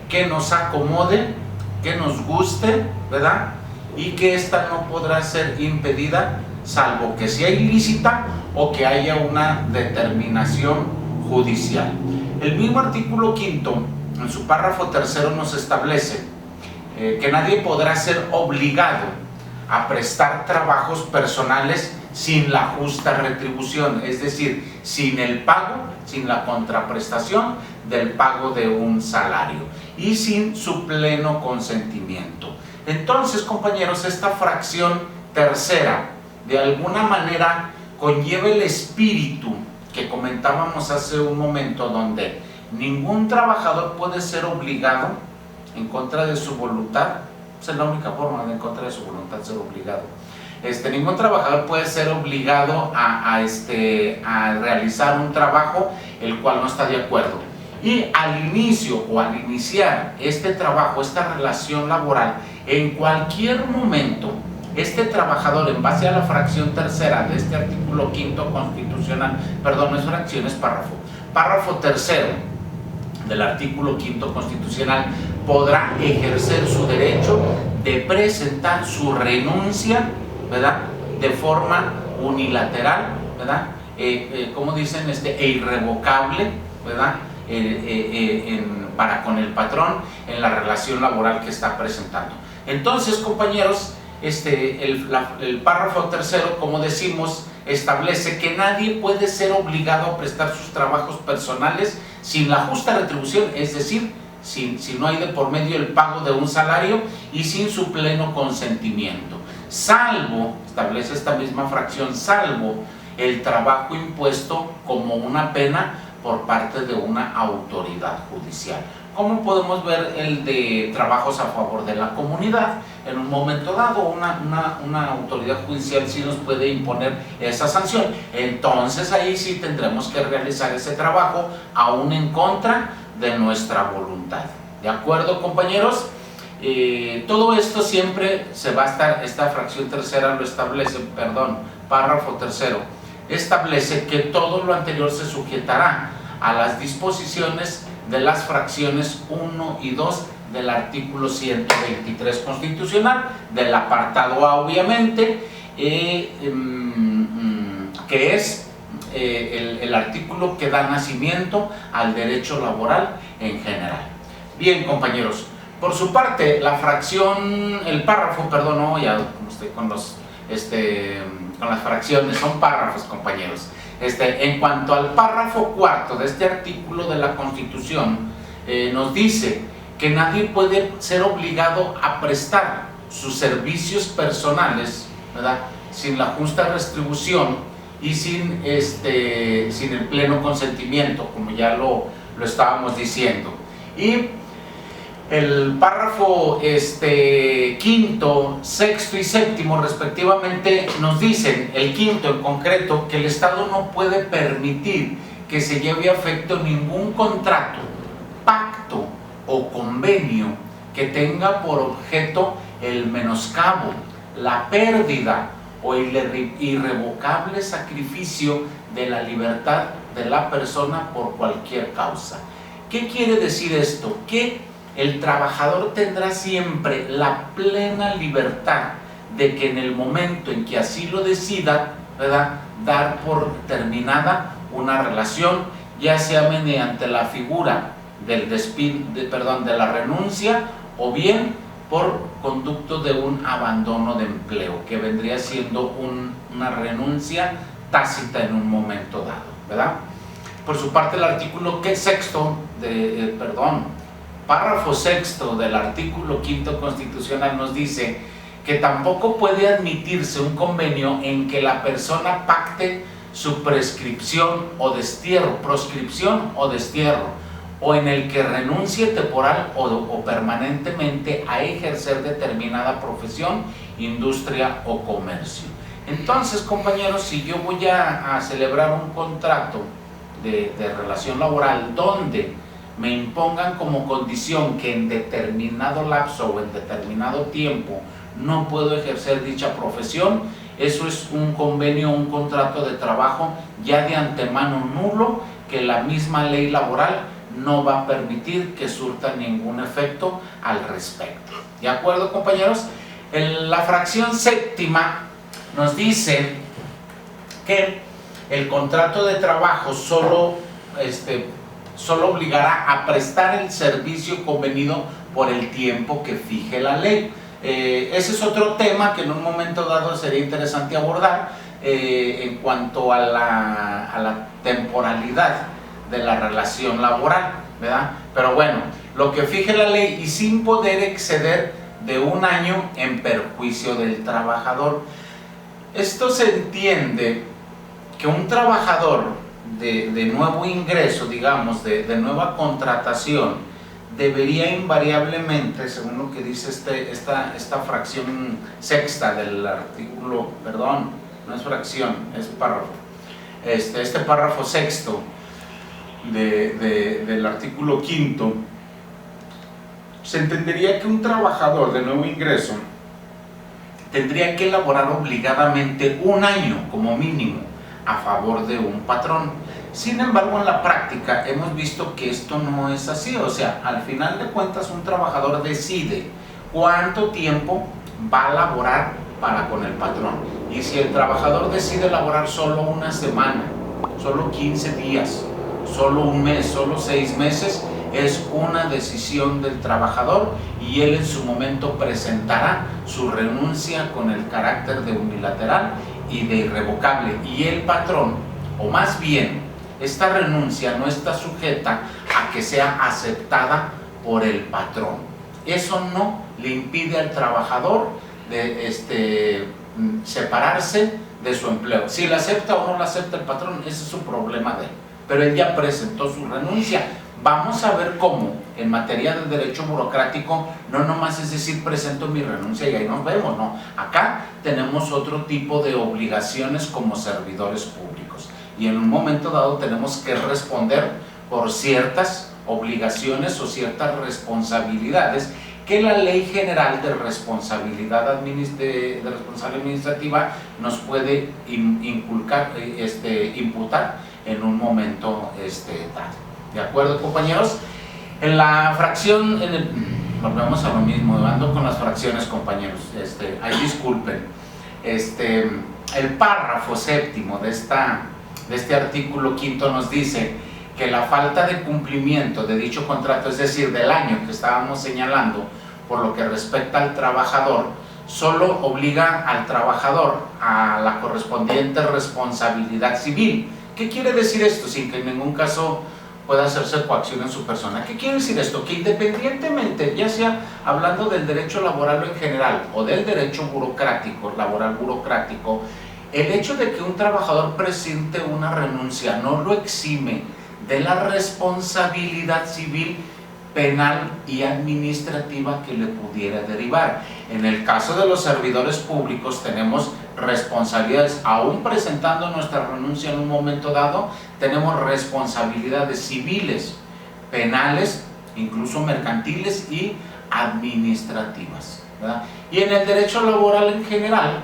que nos acomode, que nos guste, ¿verdad?, y que esta no podrá ser impedida salvo que sea ilícita o que haya una determinación judicial. El mismo artículo 5, en su párrafo tercero, nos establece que nadie podrá ser obligado a prestar trabajos personales sin la justa retribución, es decir, sin el pago, sin la contraprestación del pago de un salario y sin su pleno consentimiento. Entonces, compañeros, esta fracción tercera de alguna manera conlleva el espíritu que comentábamos hace un momento, donde ningún trabajador puede ser obligado en contra de su voluntad. Esa es la única forma de en contra de su voluntad ser obligado. Ningún trabajador puede ser obligado a realizar un trabajo el cual no está de acuerdo. Y al inicio o al iniciar este trabajo, esta relación laboral, en cualquier momento, este trabajador, en base a la fracción tercera de este artículo 5 constitucional, perdón, no es fracción, es párrafo tercero del artículo 5 constitucional, podrá ejercer su derecho de presentar su renuncia, ¿verdad?, de forma unilateral, ¿verdad?, como dicen, e irrevocable, ¿verdad?, para con el patrón en la relación laboral que está presentando. Entonces, compañeros, el párrafo tercero, como decimos, establece que nadie puede ser obligado a prestar sus trabajos personales sin la justa retribución, es decir, si no hay de por medio el pago de un salario y sin su pleno consentimiento, salvo, establece esta misma fracción, salvo el trabajo impuesto como una pena por parte de una autoridad judicial. Como podemos ver el de trabajos a favor de la comunidad, en un momento dado una autoridad judicial sí nos puede imponer esa sanción. Entonces ahí sí tendremos que realizar ese trabajo aún en contra de nuestra voluntad. ¿De acuerdo, compañeros? Todo esto siempre se va a estar, esta fracción tercera lo establece, perdón, párrafo tercero, establece que todo lo anterior se sujetará a las disposiciones de las fracciones 1 y 2 del artículo 123 constitucional, del apartado A obviamente, que es el artículo que da nacimiento al derecho laboral en general. Bien, compañeros, por su parte, la fracción, el párrafo, perdón, no, ya estoy con las fracciones, son párrafos, compañeros. En cuanto al párrafo cuarto de este artículo de la Constitución, nos dice que nadie puede ser obligado a prestar sus servicios personales, ¿verdad?, sin la justa retribución y sin el pleno consentimiento, como ya lo estábamos diciendo. Y el párrafo quinto, sexto y séptimo respectivamente nos dicen, el quinto en concreto, que el Estado no puede permitir que se lleve a efecto ningún contrato, pacto o convenio que tenga por objeto el menoscabo, la pérdida o el irrevocable sacrificio de la libertad de la persona por cualquier causa. ¿Qué quiere decir esto? Que el trabajador tendrá siempre la plena libertad de que en el momento en que así lo decida, ¿verdad?, dar por terminada una relación, ya sea mediante la figura del de la renuncia o bien por conducto de un abandono de empleo, que vendría siendo una renuncia tácita en un momento dado, ¿verdad? Por su parte, el artículo párrafo sexto del artículo quinto constitucional nos dice que tampoco puede admitirse un convenio en que la persona pacte su proscripción o destierro, o en el que renuncie temporal o permanentemente a ejercer determinada profesión, industria o comercio. Entonces, compañeros, si yo voy a celebrar un contrato de relación laboral donde me impongan como condición que en determinado lapso o en determinado tiempo no puedo ejercer dicha profesión, eso es un convenio, un contrato de trabajo ya de antemano nulo, que la misma ley laboral no va a permitir que surta ningún efecto al respecto. ¿De acuerdo, compañeros? La fracción séptima nos dice que el contrato de trabajo solo obligará a prestar el servicio convenido por el tiempo que fije la ley. Ese es otro tema que en un momento dado sería interesante abordar en cuanto a la temporalidad de la relación laboral, ¿verdad? Pero bueno, lo que fije la ley y sin poder exceder de 1 año en perjuicio del trabajador. Esto se entiende que un trabajador de nuevo ingreso, digamos, de nueva contratación, debería invariablemente, según lo que dice esta fracción sexta del artículo, perdón, no es fracción, es párrafo, este párrafo sexto del artículo quinto, se entendería que un trabajador de nuevo ingreso tendría que elaborar obligadamente 1 año como mínimo a favor de un patrón. Sin embargo, en la práctica hemos visto que esto no es así. O sea, al final de cuentas, un trabajador decide cuánto tiempo va a laborar para con el patrón. Y si el trabajador decide laborar solo 1 semana, solo 15 días, solo 1 mes, solo 6 meses, es una decisión del trabajador y él en su momento presentará su renuncia con el carácter de unilateral y de irrevocable. Y el patrón, o más bien, esta renuncia no está sujeta a que sea aceptada por el patrón. Eso no le impide al trabajador de separarse de su empleo. Si la acepta o no la acepta el patrón, ese es su problema de él. Pero él ya presentó su renuncia. Vamos a ver cómo en materia de derecho burocrático no nomás es decir presento mi renuncia y ahí nos vemos, no. Acá tenemos otro tipo de obligaciones como servidores públicos y en un momento dado tenemos que responder por ciertas obligaciones o ciertas responsabilidades que la Ley General de Responsabilidad Administrativa nos puede imputar en un momento dado. ¿De acuerdo, compañeros? En la fracción, volvemos a lo mismo, ando con las fracciones, compañeros, ahí disculpen, el párrafo séptimo de este artículo quinto nos dice que la falta de cumplimiento de dicho contrato, es decir, del año que estábamos señalando, por lo que respecta al trabajador, solo obliga al trabajador a la correspondiente responsabilidad civil. ¿Qué quiere decir esto? Sin que en ningún caso pueda hacerse coacción en su persona. ¿Qué quiere decir esto? Que independientemente, ya sea hablando del derecho laboral en general o del derecho burocrático, laboral burocrático, el hecho de que un trabajador presente una renuncia no lo exime de la responsabilidad civil, penal y administrativa que le pudiera derivar. En el caso de los servidores públicos tenemos responsabilidades, aún presentando nuestra renuncia en un momento dado, tenemos responsabilidades civiles, penales, incluso mercantiles y administrativas, ¿verdad? Y en el derecho laboral en general,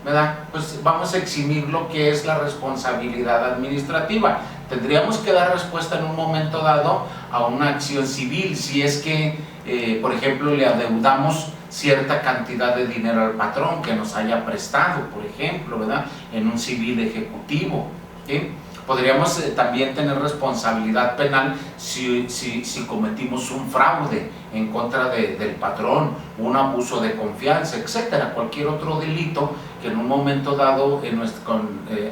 ¿verdad? Pues vamos a eximir lo que es la responsabilidad administrativa. Tendríamos que dar respuesta en un momento dado a una acción civil si es que, por ejemplo, le adeudamos cierta cantidad de dinero al patrón que nos haya prestado, por ejemplo, ¿verdad? En un civil ejecutivo, ¿sí? Podríamos también tener responsabilidad penal si cometimos un fraude en contra del patrón, un abuso de confianza, etcétera, cualquier otro delito que en un momento dado,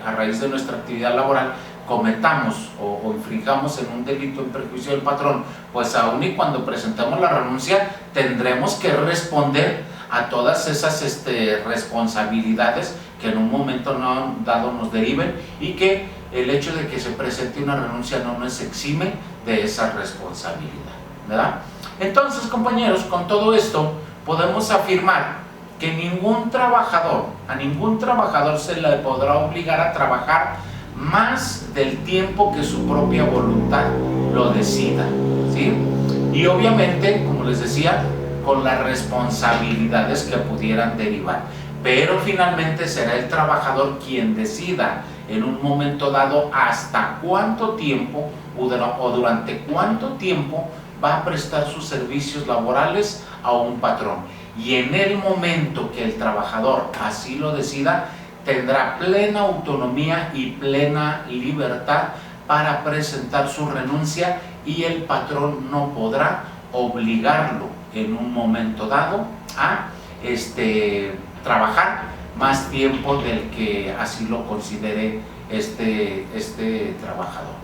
a raíz de nuestra actividad laboral, cometamos o infringamos en un delito en perjuicio del patrón, pues aún y cuando presentemos la renuncia tendremos que responder a todas esas responsabilidades que en un momento dado nos deriven, y que el hecho de que se presente una renuncia no nos exime de esa responsabilidad, ¿verdad? Entonces, compañeros, con todo esto podemos afirmar que a ningún trabajador se le podrá obligar a trabajar más del tiempo que su propia voluntad lo decida, ¿sí? Y obviamente, como les decía, con las responsabilidades que pudieran derivar, pero finalmente será el trabajador quien decida en un momento dado hasta cuánto tiempo o durante cuánto tiempo va a prestar sus servicios laborales a un patrón. Y en el momento que el trabajador así lo decida, tendrá plena autonomía y plena libertad para presentar su renuncia, y el patrón no podrá obligarlo en un momento dado a trabajar más tiempo del que así lo considere este trabajador.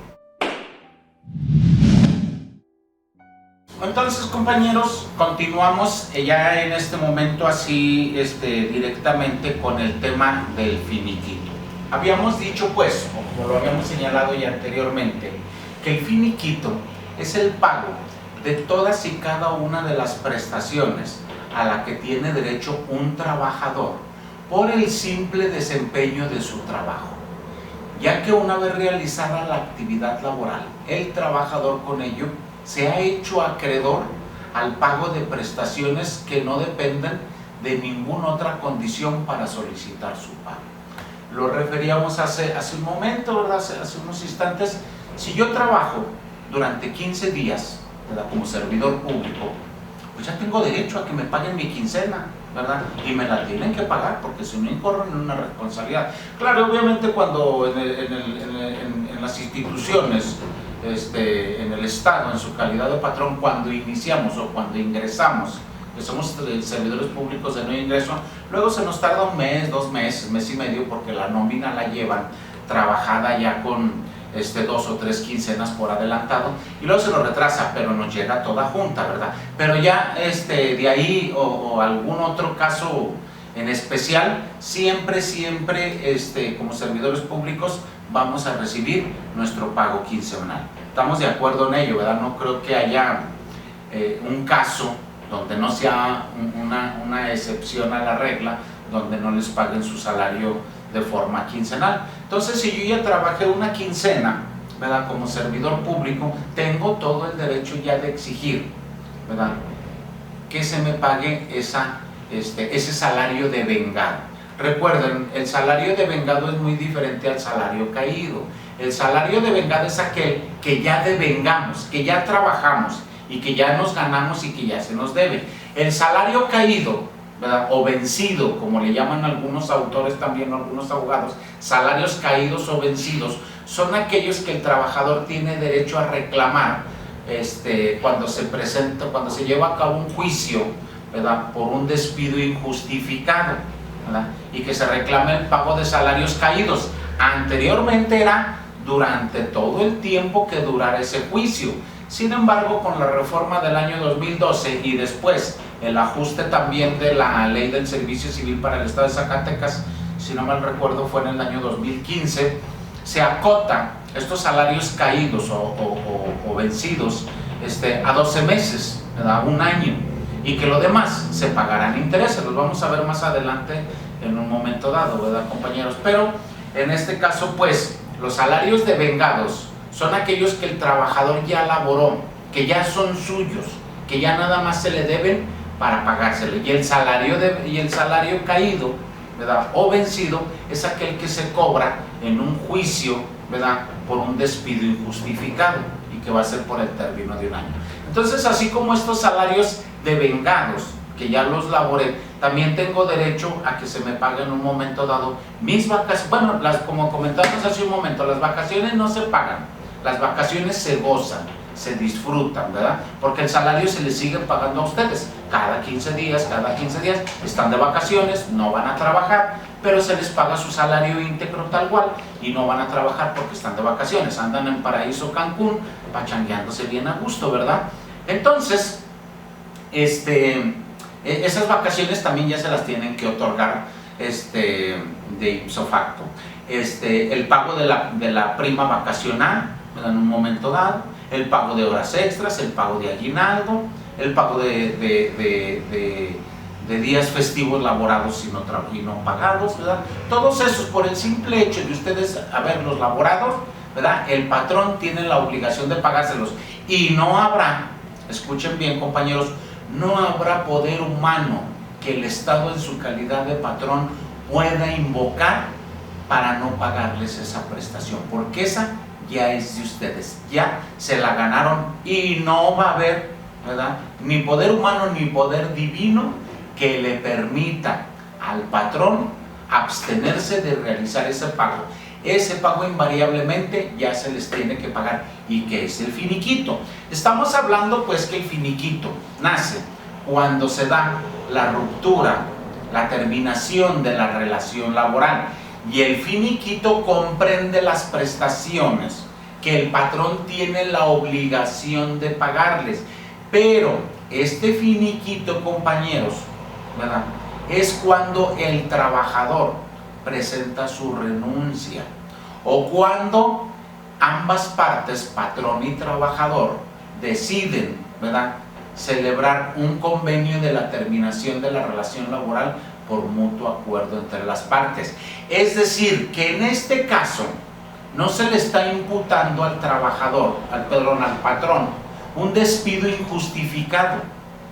Entonces, compañeros, continuamos ya en este momento así directamente con el tema del finiquito. Habíamos dicho, pues, como lo habíamos señalado ya anteriormente, que el finiquito es el pago de todas y cada una de las prestaciones a la que tiene derecho un trabajador por el simple desempeño de su trabajo, ya que una vez realizada la actividad laboral, el trabajador con ello se ha hecho acreedor al pago de prestaciones que no dependen de ninguna otra condición para solicitar su pago. Lo referíamos hace un momento, ¿verdad? Hace unos instantes. Si yo trabajo durante 15 días, ¿verdad?, como servidor público, pues ya tengo derecho a que me paguen mi quincena, ¿verdad? Y me la tienen que pagar, porque si no incorro en una responsabilidad. Claro, obviamente cuando en las instituciones, en el Estado, en su calidad de patrón, cuando iniciamos o cuando ingresamos, que somos servidores públicos de no ingreso, luego se nos tarda un mes, 2 meses, mes y medio, porque la nómina la llevan trabajada ya con 2 o 3 quincenas por adelantado, y luego se nos retrasa, pero nos llega toda junta, ¿verdad? Pero ya de ahí o algún otro caso en especial, siempre como servidores públicos vamos a recibir nuestro pago quincenal. Estamos de acuerdo en ello, ¿verdad? No creo que haya un caso donde no sea una excepción a la regla, donde no les paguen su salario de forma quincenal. Entonces, si yo ya trabajé una quincena, ¿verdad?, como servidor público, tengo todo el derecho ya de exigir, ¿verdad?, que se me pague ese salario devengado. Recuerden, el salario devengado es muy diferente al salario caído. El salario devengado es aquel que ya devengamos, que ya trabajamos y que ya nos ganamos y que ya se nos debe. El salario caído, ¿verdad?, o vencido, como le llaman algunos autores también, algunos abogados, salarios caídos o vencidos, son aquellos que el trabajador tiene derecho a reclamar cuando se lleva a cabo un juicio, ¿verdad?, por un despido injustificado, ¿verdad?, y que se reclame el pago de salarios caídos. Anteriormente era durante todo el tiempo que durara ese juicio. Sin embargo, con la reforma del año 2012 y después el ajuste también de la ley del servicio civil para el estado de Zacatecas, si no mal recuerdo fue en el año 2015, se acota estos salarios caídos o vencidos a 12 meses, ¿verdad?, un año, y que lo demás se pagarán intereses. Los vamos a ver más adelante en un momento dado, ¿verdad, compañeros? Pero en este caso, pues, los salarios devengados son aquellos que el trabajador ya laboró, que ya son suyos, que ya nada más se le deben para pagárselo. Y el salario caído, ¿verdad?, o vencido, es aquel que se cobra en un juicio, ¿verdad?, por un despido injustificado, y que va a ser por el término de un año. Entonces, así como estos salarios devengados, que ya los laboré, también tengo derecho a que se me pague en un momento dado mis vacaciones. Bueno, como comentamos hace un momento, las vacaciones no se pagan, las vacaciones se gozan, se disfrutan, ¿verdad? Porque el salario se les sigue pagando a ustedes cada 15 días están de vacaciones, no van a trabajar, pero se les paga su salario íntegro tal cual, y no van a trabajar porque están de vacaciones, andan en Paraíso Cancún, pachangueándose bien a gusto, ¿verdad? Entonces, esas vacaciones también ya se las tienen que otorgar de ipso facto. El pago de la prima vacacional, ¿verdad?, en un momento dado, el pago de horas extras, el pago de aguinaldo, el pago de días festivos laborados y no pagados, ¿verdad? Todos esos, por el simple hecho de ustedes haberlos laborado, ¿verdad?, el patrón tiene la obligación de pagárselos, y no habrá, escuchen bien, compañeros, no habrá poder humano que el Estado en su calidad de patrón pueda invocar para no pagarles esa prestación, porque esa ya es de ustedes, ya se la ganaron, y no va a haber, ¿verdad?, ni poder humano ni poder divino que le permita al patrón abstenerse de realizar ese pago. Ese pago invariablemente ya se les tiene que pagar. ¿Y qué es el finiquito? Estamos hablando pues que el finiquito nace cuando se da la ruptura, la terminación de la relación laboral, y el finiquito comprende las prestaciones que el patrón tiene la obligación de pagarles. Pero este finiquito, compañeros, ¿verdad?, es cuando el trabajador presenta su renuncia, o cuando ambas partes, patrón y trabajador, deciden, ¿verdad?, celebrar un convenio de la terminación de la relación laboral por mutuo acuerdo entre las partes. Es decir, que en este caso no se le está imputando al trabajador, al patrón, un despido injustificado,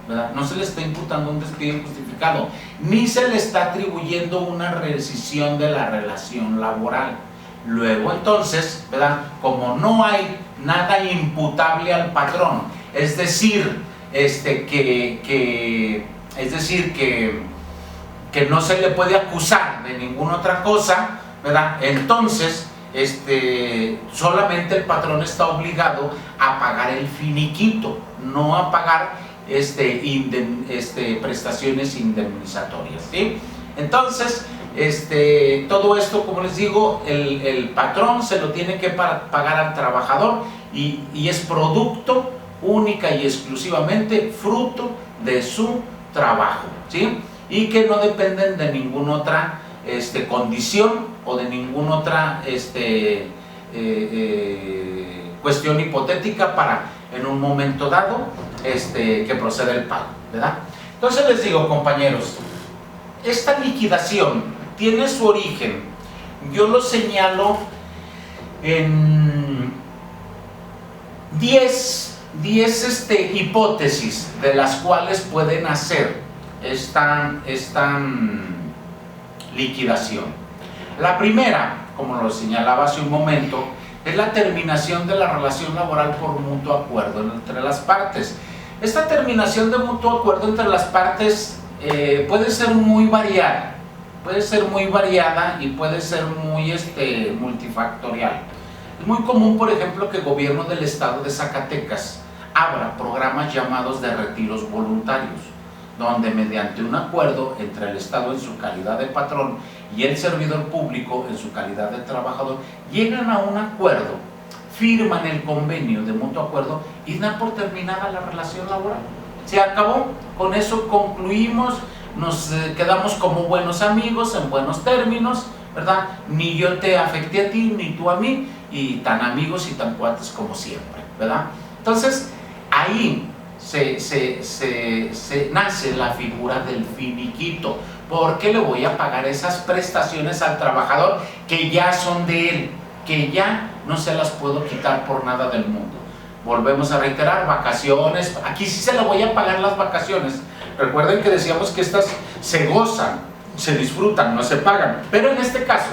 ¿verdad? No se le está imputando un despido injustificado, ni se le está atribuyendo una rescisión de la relación laboral. Luego entonces, ¿verdad?, como no hay nada imputable al patrón, es decir, que no se le puede acusar de ninguna otra cosa, ¿verdad?, entonces solamente el patrón está obligado a pagar el finiquito, no a pagar prestaciones indemnizatorias, ¿sí? Entonces, todo esto, como les digo, el patrón se lo tiene que pagar al trabajador, y es producto única y exclusivamente fruto de su trabajo, ¿sí? Y que no dependen de ninguna otra condición o de ninguna otra cuestión hipotética para en un momento dado que proceda el pago, ¿verdad? Entonces les digo, compañeros, esta liquidación tiene su origen, yo lo señalo en 10 10 hipótesis de las cuales pueden hacer esta liquidación. La primera, como lo señalaba hace un momento, es la terminación de la relación laboral por mutuo acuerdo entre las partes. Esta terminación de mutuo acuerdo entre las partes puede ser muy variada, y puede ser muy multifactorial. Es muy común, por ejemplo, que el gobierno del estado de Zacatecas abra programas llamados de retiros voluntarios, donde mediante un acuerdo entre el estado en su calidad de patrón y el servidor público en su calidad de trabajador, llegan a un acuerdo, firman el convenio de mutuo acuerdo y dan por terminada la relación laboral. Se acabó, con eso concluimos, nos quedamos como buenos amigos, en buenos términos, ¿verdad? Ni yo te afecté a ti, ni tú a mí, y tan amigos y tan cuates como siempre, ¿verdad? Entonces, ahí nace la figura del finiquito. ¿Por qué le voy a pagar esas prestaciones al trabajador que ya son de él, que ya no se las puedo quitar por nada del mundo? Volvemos a reiterar, vacaciones, aquí sí se le voy a pagar las vacaciones. Recuerden que decíamos que estas se gozan, se disfrutan, no se pagan, pero en este caso,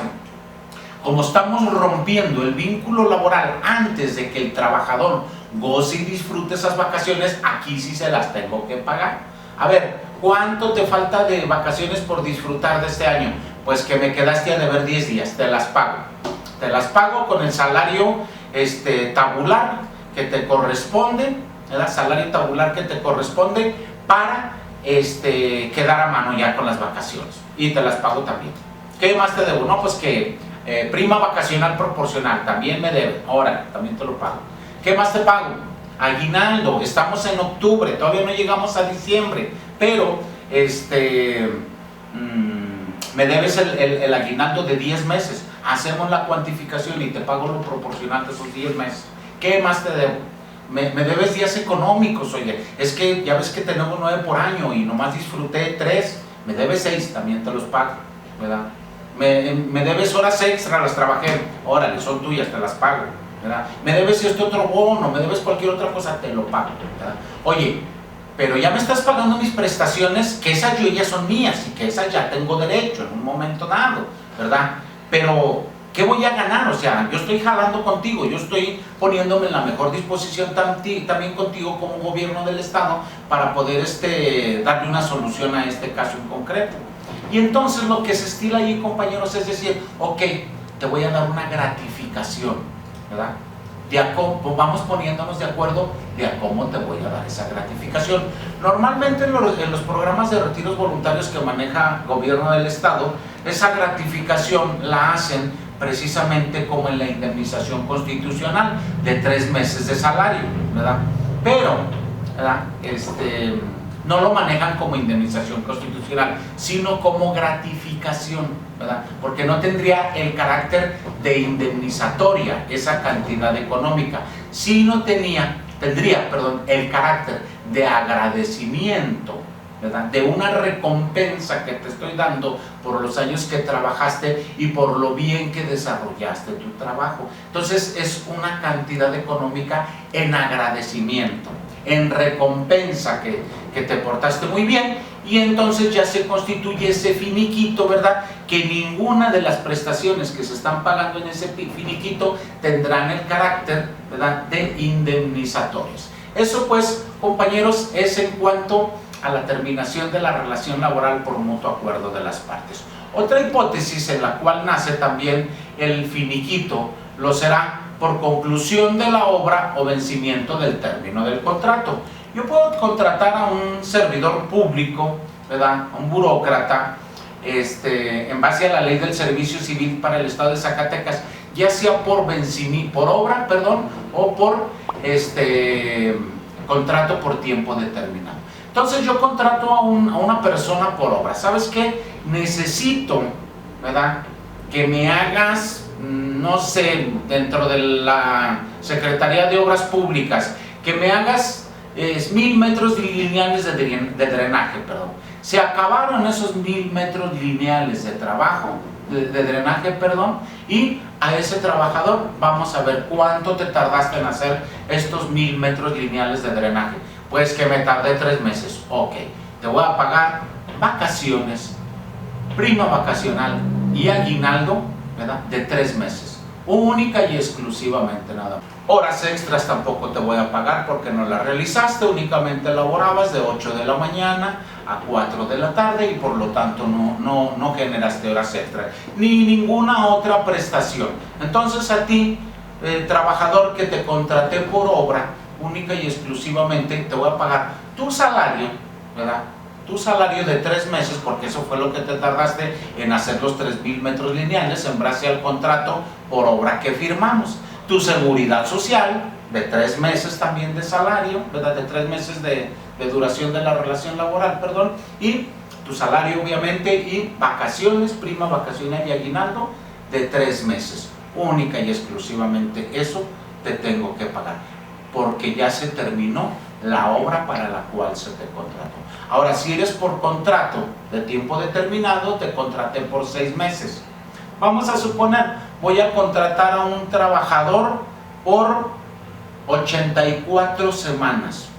como estamos rompiendo el vínculo laboral antes de que el trabajador goce y disfrute esas vacaciones, aquí sí se las tengo que pagar. A ver, ¿cuánto te falta de vacaciones por disfrutar de este año? Pues que me quedaste a deber 10 días, te las pago con el salario tabular que te corresponde, el salario tabular que te corresponde para quedar a mano ya con las vacaciones, y te las pago también. ¿Qué más te debo? No, pues que prima vacacional proporcional, también me debe, ahora también te lo pago. ¿Qué más te pago? Aguinaldo, estamos en octubre, todavía no llegamos a diciembre, pero me debes el aguinaldo de 10 meses, hacemos la cuantificación y te pago lo proporcional de esos 10 meses. ¿Qué más te debo? Me debes días económicos, oye, es que ya ves que tenemos 9 por año y nomás disfruté 3, me debes 6, también te los pago, ¿verdad? Me debes horas extra, las trabajé, órale, son tuyas, te las pago, ¿verdad? Me debes otro bono, me debes cualquier otra cosa, te lo pago, ¿verdad? Oye, pero ya me estás pagando mis prestaciones, que esas yo ya son mías y que esas ya tengo derecho en un momento dado, ¿verdad? Pero ¿qué voy a ganar? O sea, yo estoy jalando contigo, yo estoy poniéndome en la mejor disposición también contigo como gobierno del estado para poder darle una solución a este caso en concreto. Y entonces lo que se estila ahí, compañeros, es decir, ok, te voy a dar una gratificación, ¿verdad? Vamos poniéndonos de acuerdo de a cómo te voy a dar esa gratificación. Normalmente en los programas de retiros voluntarios que maneja gobierno del estado, esa gratificación la hacen precisamente como en la indemnización constitucional de 3 meses de salario, ¿verdad? Pero, ¿verdad? No lo manejan como indemnización constitucional, sino como gratificación, ¿verdad? Porque no tendría el carácter de indemnizatoria esa cantidad económica, sino tendría el carácter de agradecimiento, ¿verdad? De una recompensa que te estoy dando por los años que trabajaste y por lo bien que desarrollaste tu trabajo. Entonces es una cantidad económica en agradecimiento, en recompensa que te portaste muy bien, y entonces ya se constituye ese finiquito, ¿verdad? Que ninguna de las prestaciones que se están pagando en ese finiquito tendrán el carácter, ¿verdad?, de indemnizatorios. Eso pues, compañeros, es en cuanto a la terminación de la relación laboral por mutuo acuerdo de las partes. Otra hipótesis en la cual nace también el finiquito lo será por conclusión de la obra o vencimiento del término del contrato. Yo puedo contratar a un servidor público, ¿verdad?, a un burócrata, en base a la ley del servicio civil para el estado de Zacatecas, ya sea por obra, o por contrato por tiempo determinado. Entonces yo contrato a una persona por obra. ¿Sabes qué? Necesito, ¿verdad?, que me hagas, no sé, dentro de la Secretaría de Obras Públicas, que me hagas 1000 metros lineales de drenaje, perdón. Se acabaron esos 1000 metros lineales de trabajo, de drenaje, perdón, y a ese trabajador vamos a ver cuánto te tardaste en hacer estos 1000 metros lineales de drenaje. Pues que me tardé 3 meses. Ok, te voy a pagar vacaciones, prima vacacional y aguinaldo, ¿verdad?, de 3 meses, única y exclusivamente, nada más. Horas extras tampoco te voy a pagar porque no las realizaste, únicamente laborabas de 8 de la mañana a 4 de la tarde y por lo tanto no generaste horas extras ni ninguna otra prestación. Entonces a ti, trabajador que te contraté por obra, única y exclusivamente te voy a pagar tu salario, ¿verdad?, tu salario de 3 meses, porque eso fue lo que te tardaste en hacer los 3000 metros lineales en base al contrato por obra que firmamos. Tu seguridad social de 3 meses también de salario, ¿verdad?, de 3 meses de duración de la relación laboral, perdón, y tu salario obviamente, y vacaciones, prima vacacional y aguinaldo de 3 meses. Única y exclusivamente eso te tengo que pagar, porque ya se terminó la obra para la cual se te contrató. Ahora, si eres por contrato de tiempo determinado, te contraté por 6 meses. Vamos a suponer, voy a contratar a un trabajador por 84 semanas,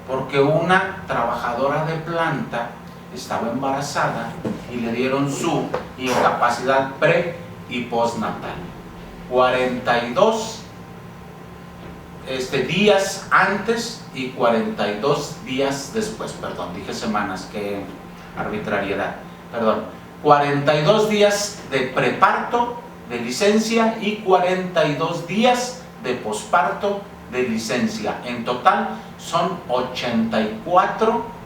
porque una trabajadora de planta estaba embarazada y le dieron su incapacidad pre y postnatal. 42 días antes y 42 días después, perdón, dije semanas, qué arbitrariedad, perdón, 42 días de preparto de licencia y 42 días de posparto de licencia. En total son 84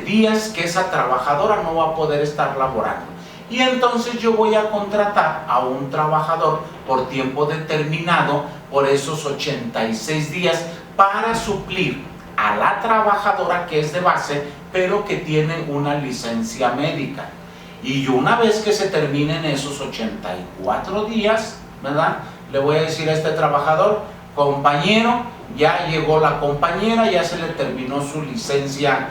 días que esa trabajadora no va a poder estar laborando. Y entonces yo voy a contratar a un trabajador por tiempo determinado por esos 86 días para suplir a la trabajadora que es de base, pero que tiene una licencia médica. Y una vez que se terminen esos 84 días, ¿verdad?, le voy a decir a este trabajador: compañero, ya llegó la compañera, ya se le terminó su licencia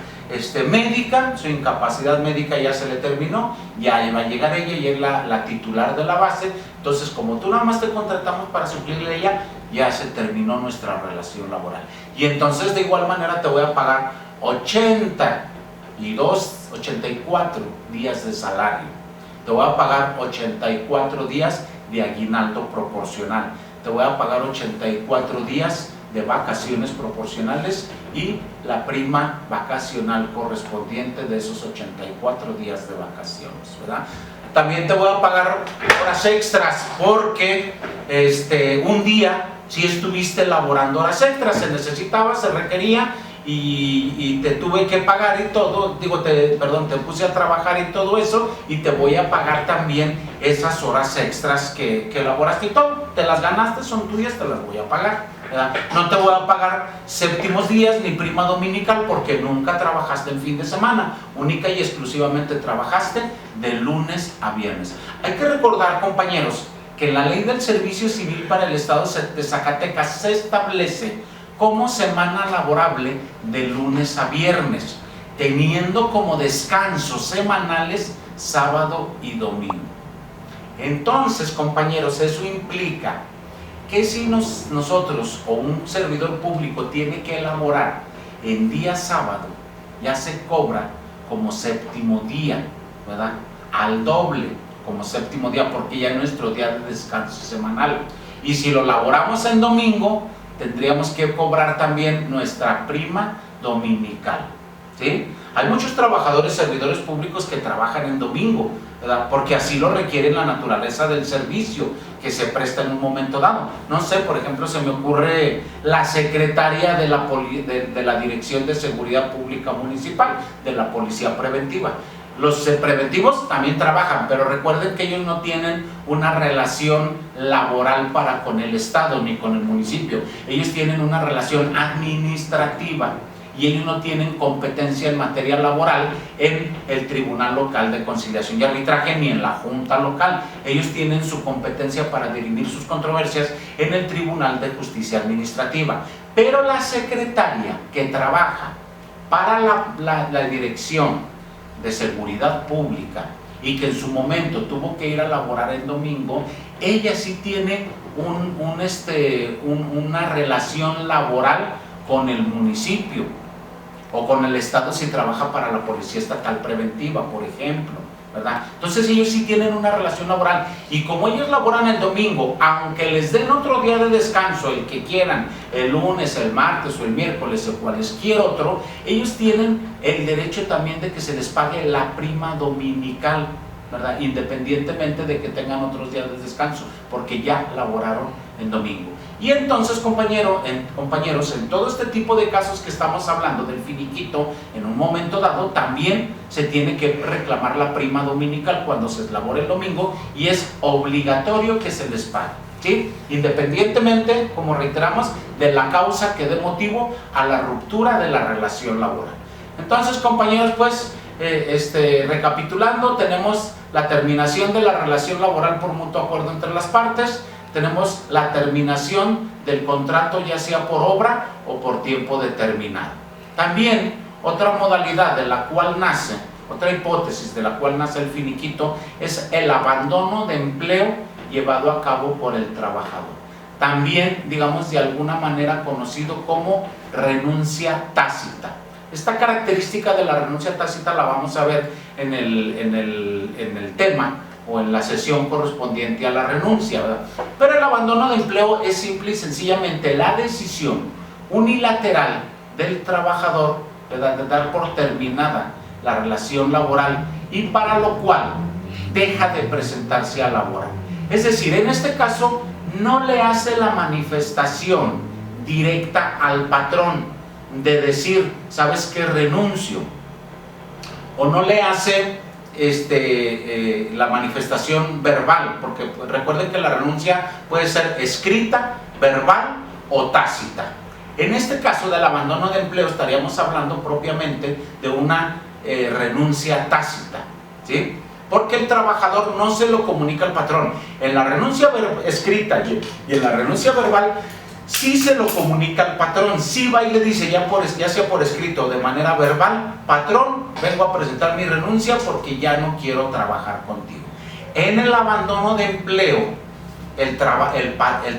médica, su incapacidad médica ya se le terminó, ya va a llegar ella y es la titular de la base. Entonces, como tú nada más te contratamos para suplirle a ella, ya se terminó nuestra relación laboral. Y entonces de igual manera te voy a pagar 84 días de salario, te voy a pagar 84 días de aguinaldo proporcional, te voy a pagar 84 días de vacaciones proporcionales y la prima vacacional correspondiente de esos 84 días de vacaciones, ¿verdad? También te voy a pagar horas extras porque un día, si estuviste laborando horas extras, se necesitaba, se requería y te tuve que pagar y todo, te puse a trabajar y todo eso, y te voy a pagar también esas horas extras que elaboraste y todo, te las ganaste, son tuyas, te las voy a pagar, ¿verdad? No te voy a pagar séptimos días ni prima dominical porque nunca trabajaste en fin de semana, única y exclusivamente trabajaste de lunes a viernes. Hay que recordar, compañeros, que en la ley del servicio civil para el estado de Zacatecas se establece como semana laborable de lunes a viernes, teniendo como descansos semanales sábado y domingo. Entonces, compañeros, eso implica que si nosotros o un servidor público tiene que elaborar en día sábado, ya se cobra como séptimo día, ¿verdad?, al doble como séptimo día, porque ya es nuestro día de descanso semanal. Y si lo laboramos en domingo, tendríamos que cobrar también nuestra prima dominical, ¿sí? Hay muchos trabajadores, servidores públicos que trabajan en domingo, ¿verdad?, porque así lo requiere la naturaleza del servicio que se presta en un momento dado. No sé, por ejemplo, se me ocurre la secretaria de la Dirección de Seguridad Pública Municipal, de la Policía Preventiva. Los preventivos también trabajan, pero recuerden que ellos no tienen una relación laboral para con el Estado ni con el municipio. Ellos tienen una relación administrativa y ellos no tienen competencia en materia laboral en el Tribunal Local de Conciliación y Arbitraje ni en la Junta Local. Ellos tienen su competencia para dirimir sus controversias en el Tribunal de Justicia Administrativa. Pero la secretaria que trabaja para la Dirección de Seguridad Pública y que en su momento tuvo que ir a laborar el domingo, ella sí tiene una relación laboral con el municipio o con el estado si trabaja para la Policía Estatal Preventiva, por ejemplo, ¿verdad? Entonces ellos sí tienen una relación laboral, y como ellos laboran el domingo, aunque les den otro día de descanso, el que quieran, el lunes, el martes o el miércoles o cualquier otro, ellos tienen el derecho también de que se les pague la prima dominical, ¿verdad? Independientemente de que tengan otros días de descanso, porque ya laboraron el domingo. Y entonces, compañeros, en todo este tipo de casos que estamos hablando del finiquito, en un momento dado también se tiene que reclamar la prima dominical cuando se labora el domingo, y es obligatorio que se les pague, ¿sí? Independientemente, como reiteramos, de la causa que dé motivo a la ruptura de la relación laboral. Entonces, compañeros, pues, recapitulando, tenemos la terminación de la relación laboral por mutuo acuerdo entre las partes, tenemos la terminación del contrato ya sea por obra o por tiempo determinado. También otra modalidad de la cual nace, otra hipótesis de la cual nace el finiquito, es el abandono de empleo llevado a cabo por el trabajador. También, digamos, de alguna manera conocido como renuncia tácita. Esta característica de la renuncia tácita la vamos a ver en el tema o en la sesión correspondiente a la renuncia, ¿verdad? Pero el abandono de empleo es simple y sencillamente la decisión unilateral del trabajador, ¿verdad?, de dar por terminada la relación laboral, y para lo cual deja de presentarse a laborar. Es decir, en este caso no le hace la manifestación directa al patrón de decir, ¿sabes qué? Renuncio. O no le hace la manifestación verbal, porque recuerden que la renuncia puede ser escrita, verbal o tácita. En este caso del abandono de empleo estaríamos hablando propiamente de una renuncia tácita, ¿sí? Porque el trabajador no se lo comunica al patrón. En la renuncia escrita y en la renuncia verbal sí se lo comunica al patrón, sí va y le dice, ya sea por escrito o de manera verbal, patrón, vengo a presentar mi renuncia porque ya no quiero trabajar contigo. En el abandono de empleo, el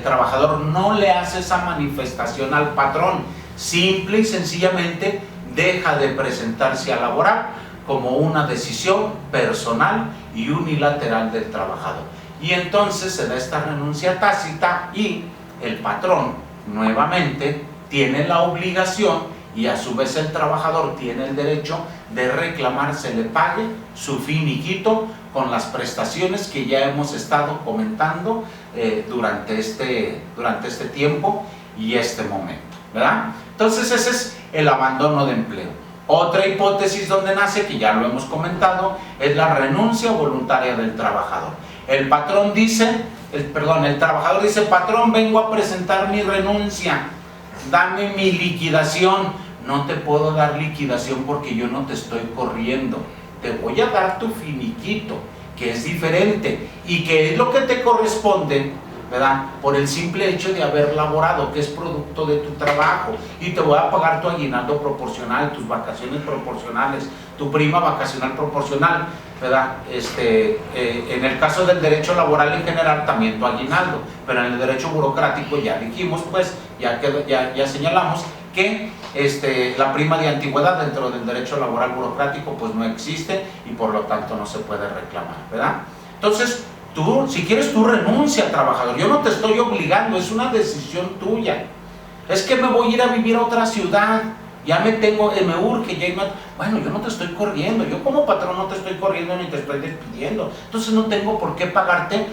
trabajador no le hace esa manifestación al patrón, simple y sencillamente deja de presentarse a laborar como una decisión personal y unilateral del trabajador. Y entonces se da esta renuncia tácita y el patrón nuevamente tiene la obligación, y a su vez el trabajador tiene el derecho de reclamar se le pague su finiquito con las prestaciones que ya hemos estado comentando durante este tiempo y este momento, ¿verdad? Entonces ese es el abandono de empleo. Otra hipótesis donde nace, que ya lo hemos comentado, es la renuncia voluntaria del trabajador. El trabajador dice, patrón, vengo a presentar mi renuncia, dame mi liquidación. No te puedo dar liquidación porque yo no te estoy corriendo, te voy a dar tu finiquito, que es diferente y que es lo que te corresponde, ¿verdad?, por el simple hecho de haber laborado, que es producto de tu trabajo, y te voy a pagar tu aguinaldo proporcional, tus vacaciones proporcionales, tu prima vacacional proporcional, ¿verdad? En el caso del derecho laboral en general también tu aguinaldo, pero en el derecho burocrático ya dijimos, pues ya señalamos que la prima de antigüedad dentro del derecho laboral burocrático pues no existe y por lo tanto no se puede reclamar, ¿verdad? Entonces tú, si quieres, tú renuncia al trabajador, yo no te estoy obligando, es una decisión tuya. Es que me voy a ir a vivir a otra ciudad, ya me urge, bueno, yo no te estoy corriendo, yo como patrón no te estoy corriendo ni te estoy despidiendo, entonces no tengo por qué pagarte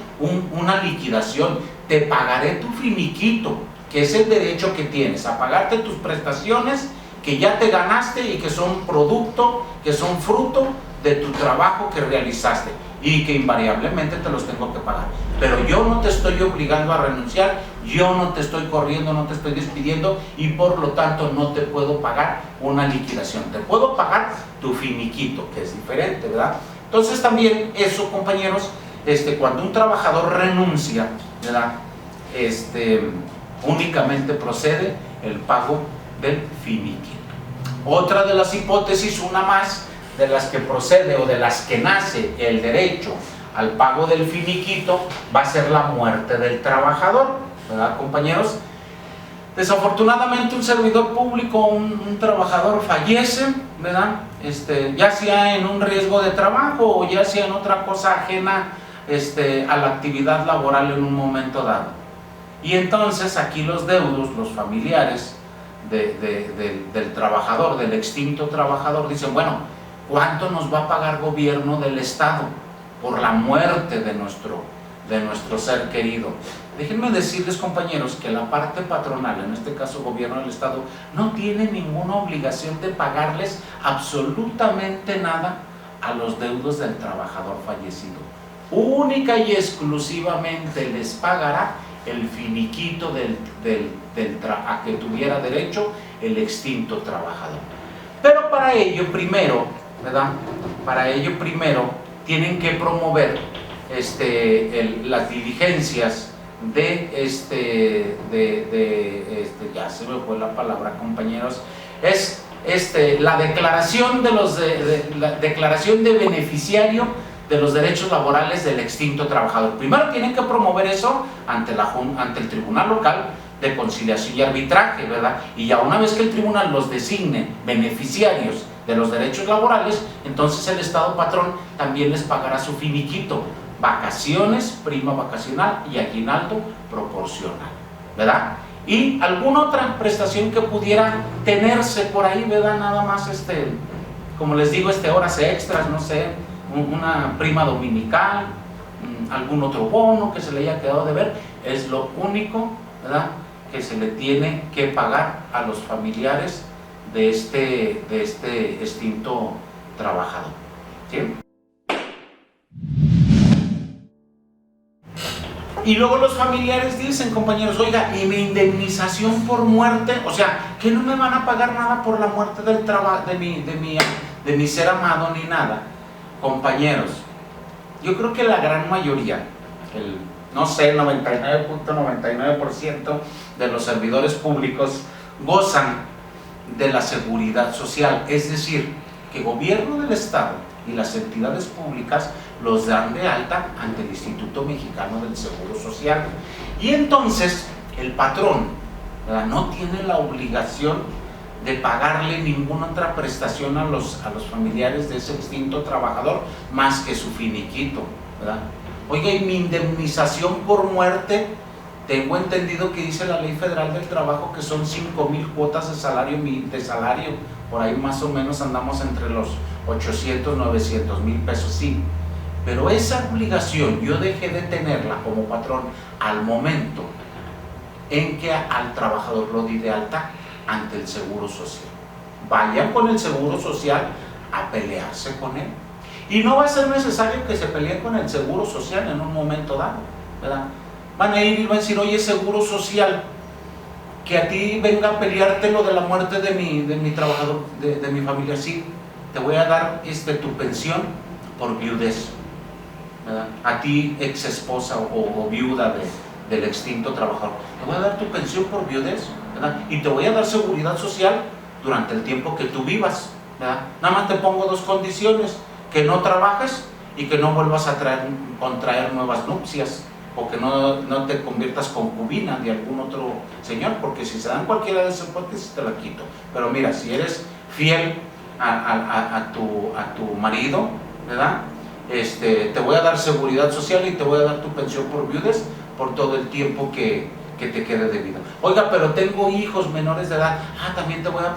una liquidación, te pagaré tu finiquito, que es el derecho que tienes a pagarte tus prestaciones que ya te ganaste y que son fruto de tu trabajo que realizaste y que invariablemente te los tengo que pagar. Pero yo no te estoy obligando a renunciar, yo no te estoy corriendo, no te estoy despidiendo y por lo tanto no te puedo pagar una liquidación. Te puedo pagar tu finiquito, que es diferente, ¿verdad? Entonces también eso, compañeros, cuando un trabajador renuncia, ¿verdad?, únicamente procede el pago del finiquito. Otra de las hipótesis, una más, de las que procede o de las que nace el derecho al pago del finiquito va a ser la muerte del trabajador, ¿verdad, compañeros? Desafortunadamente un servidor público, un trabajador fallece, ¿verdad? Ya sea en un riesgo de trabajo o ya sea en otra cosa ajena a la actividad laboral en un momento dado. Y entonces aquí los deudos, los familiares del trabajador, del extinto trabajador, dicen, bueno, ¿cuánto nos va a pagar gobierno del Estado por la muerte de nuestro ser querido? Déjenme decirles, compañeros, que la parte patronal, en este caso gobierno del Estado, no tiene ninguna obligación de pagarles absolutamente nada a los deudos del trabajador fallecido. Única y exclusivamente les pagará el finiquito a que tuviera derecho el extinto trabajador. Pero para ello primero, ¿verdad? Para ello primero tienen que promover las diligencias ya se me fue la palabra, compañeros, es la declaración la declaración de beneficiario de los derechos laborales del extinto trabajador. Primero tienen que promover eso ante el Tribunal Local de Conciliación y Arbitraje, ¿verdad? Y ya una vez que el tribunal los designe beneficiarios de los derechos laborales, entonces el Estado patrón también les pagará su finiquito, vacaciones, prima vacacional y aguinaldo proporcional, ¿verdad? Y alguna otra prestación que pudiera tenerse por ahí, ¿verdad? Nada más, como les digo, horas extras, no sé, una prima dominical, algún otro bono que se le haya quedado de ver, es lo único, ¿verdad?, que se le tiene que pagar a los familiares de este extinto trabajador, ¿sí? Y luego los familiares dicen, compañeros, oiga, ¿y mi indemnización por muerte? O sea, que no me van a pagar nada por la muerte de mi ser amado ni nada. Compañeros, yo creo que la gran mayoría, no sé, 99.99% de los servidores públicos gozan de la seguridad social, es decir, que el gobierno del Estado y las entidades públicas los dan de alta ante el Instituto Mexicano del Seguro Social. Y entonces el patrón, ¿verdad?, no tiene la obligación de pagarle ninguna otra prestación a los familiares de ese extinto trabajador más que su finiquito, ¿verdad? Oiga, y mi indemnización por muerte, tengo entendido que dice la Ley Federal del Trabajo que son 5,000 cuotas de salario, por ahí más o menos andamos entre los 800, 900 mil pesos, sí. Pero esa obligación yo dejé de tenerla como patrón al momento en que al trabajador lo di de alta ante el Seguro Social. Vayan con el Seguro Social a pelearse con él. Y no va a ser necesario que se peleen con el Seguro Social en un momento dado, ¿verdad? Van a ir y van a decir, oye, Seguro Social, que a ti venga a pelearte lo de la muerte de mi trabajador, de mi familia, sí, te voy a dar tu pensión por viudez, ¿verdad? A ti, ex esposa o viuda del extinto trabajador, te voy a dar tu pensión por viudez, ¿verdad? Y te voy a dar seguridad social durante el tiempo que tú vivas, ¿verdad? Nada más te pongo dos condiciones: que no trabajes y que no vuelvas a contraer nuevas nupcias, o que no te conviertas concubina de algún otro señor, porque si se dan cualquiera de esas hipótesis te la quito. Pero mira, si eres fiel a tu marido, ¿verdad?, te voy a dar seguridad social y te voy a dar tu pensión por viudez por todo el tiempo que te quede de vida. Oiga, pero tengo hijos menores de edad, también te voy a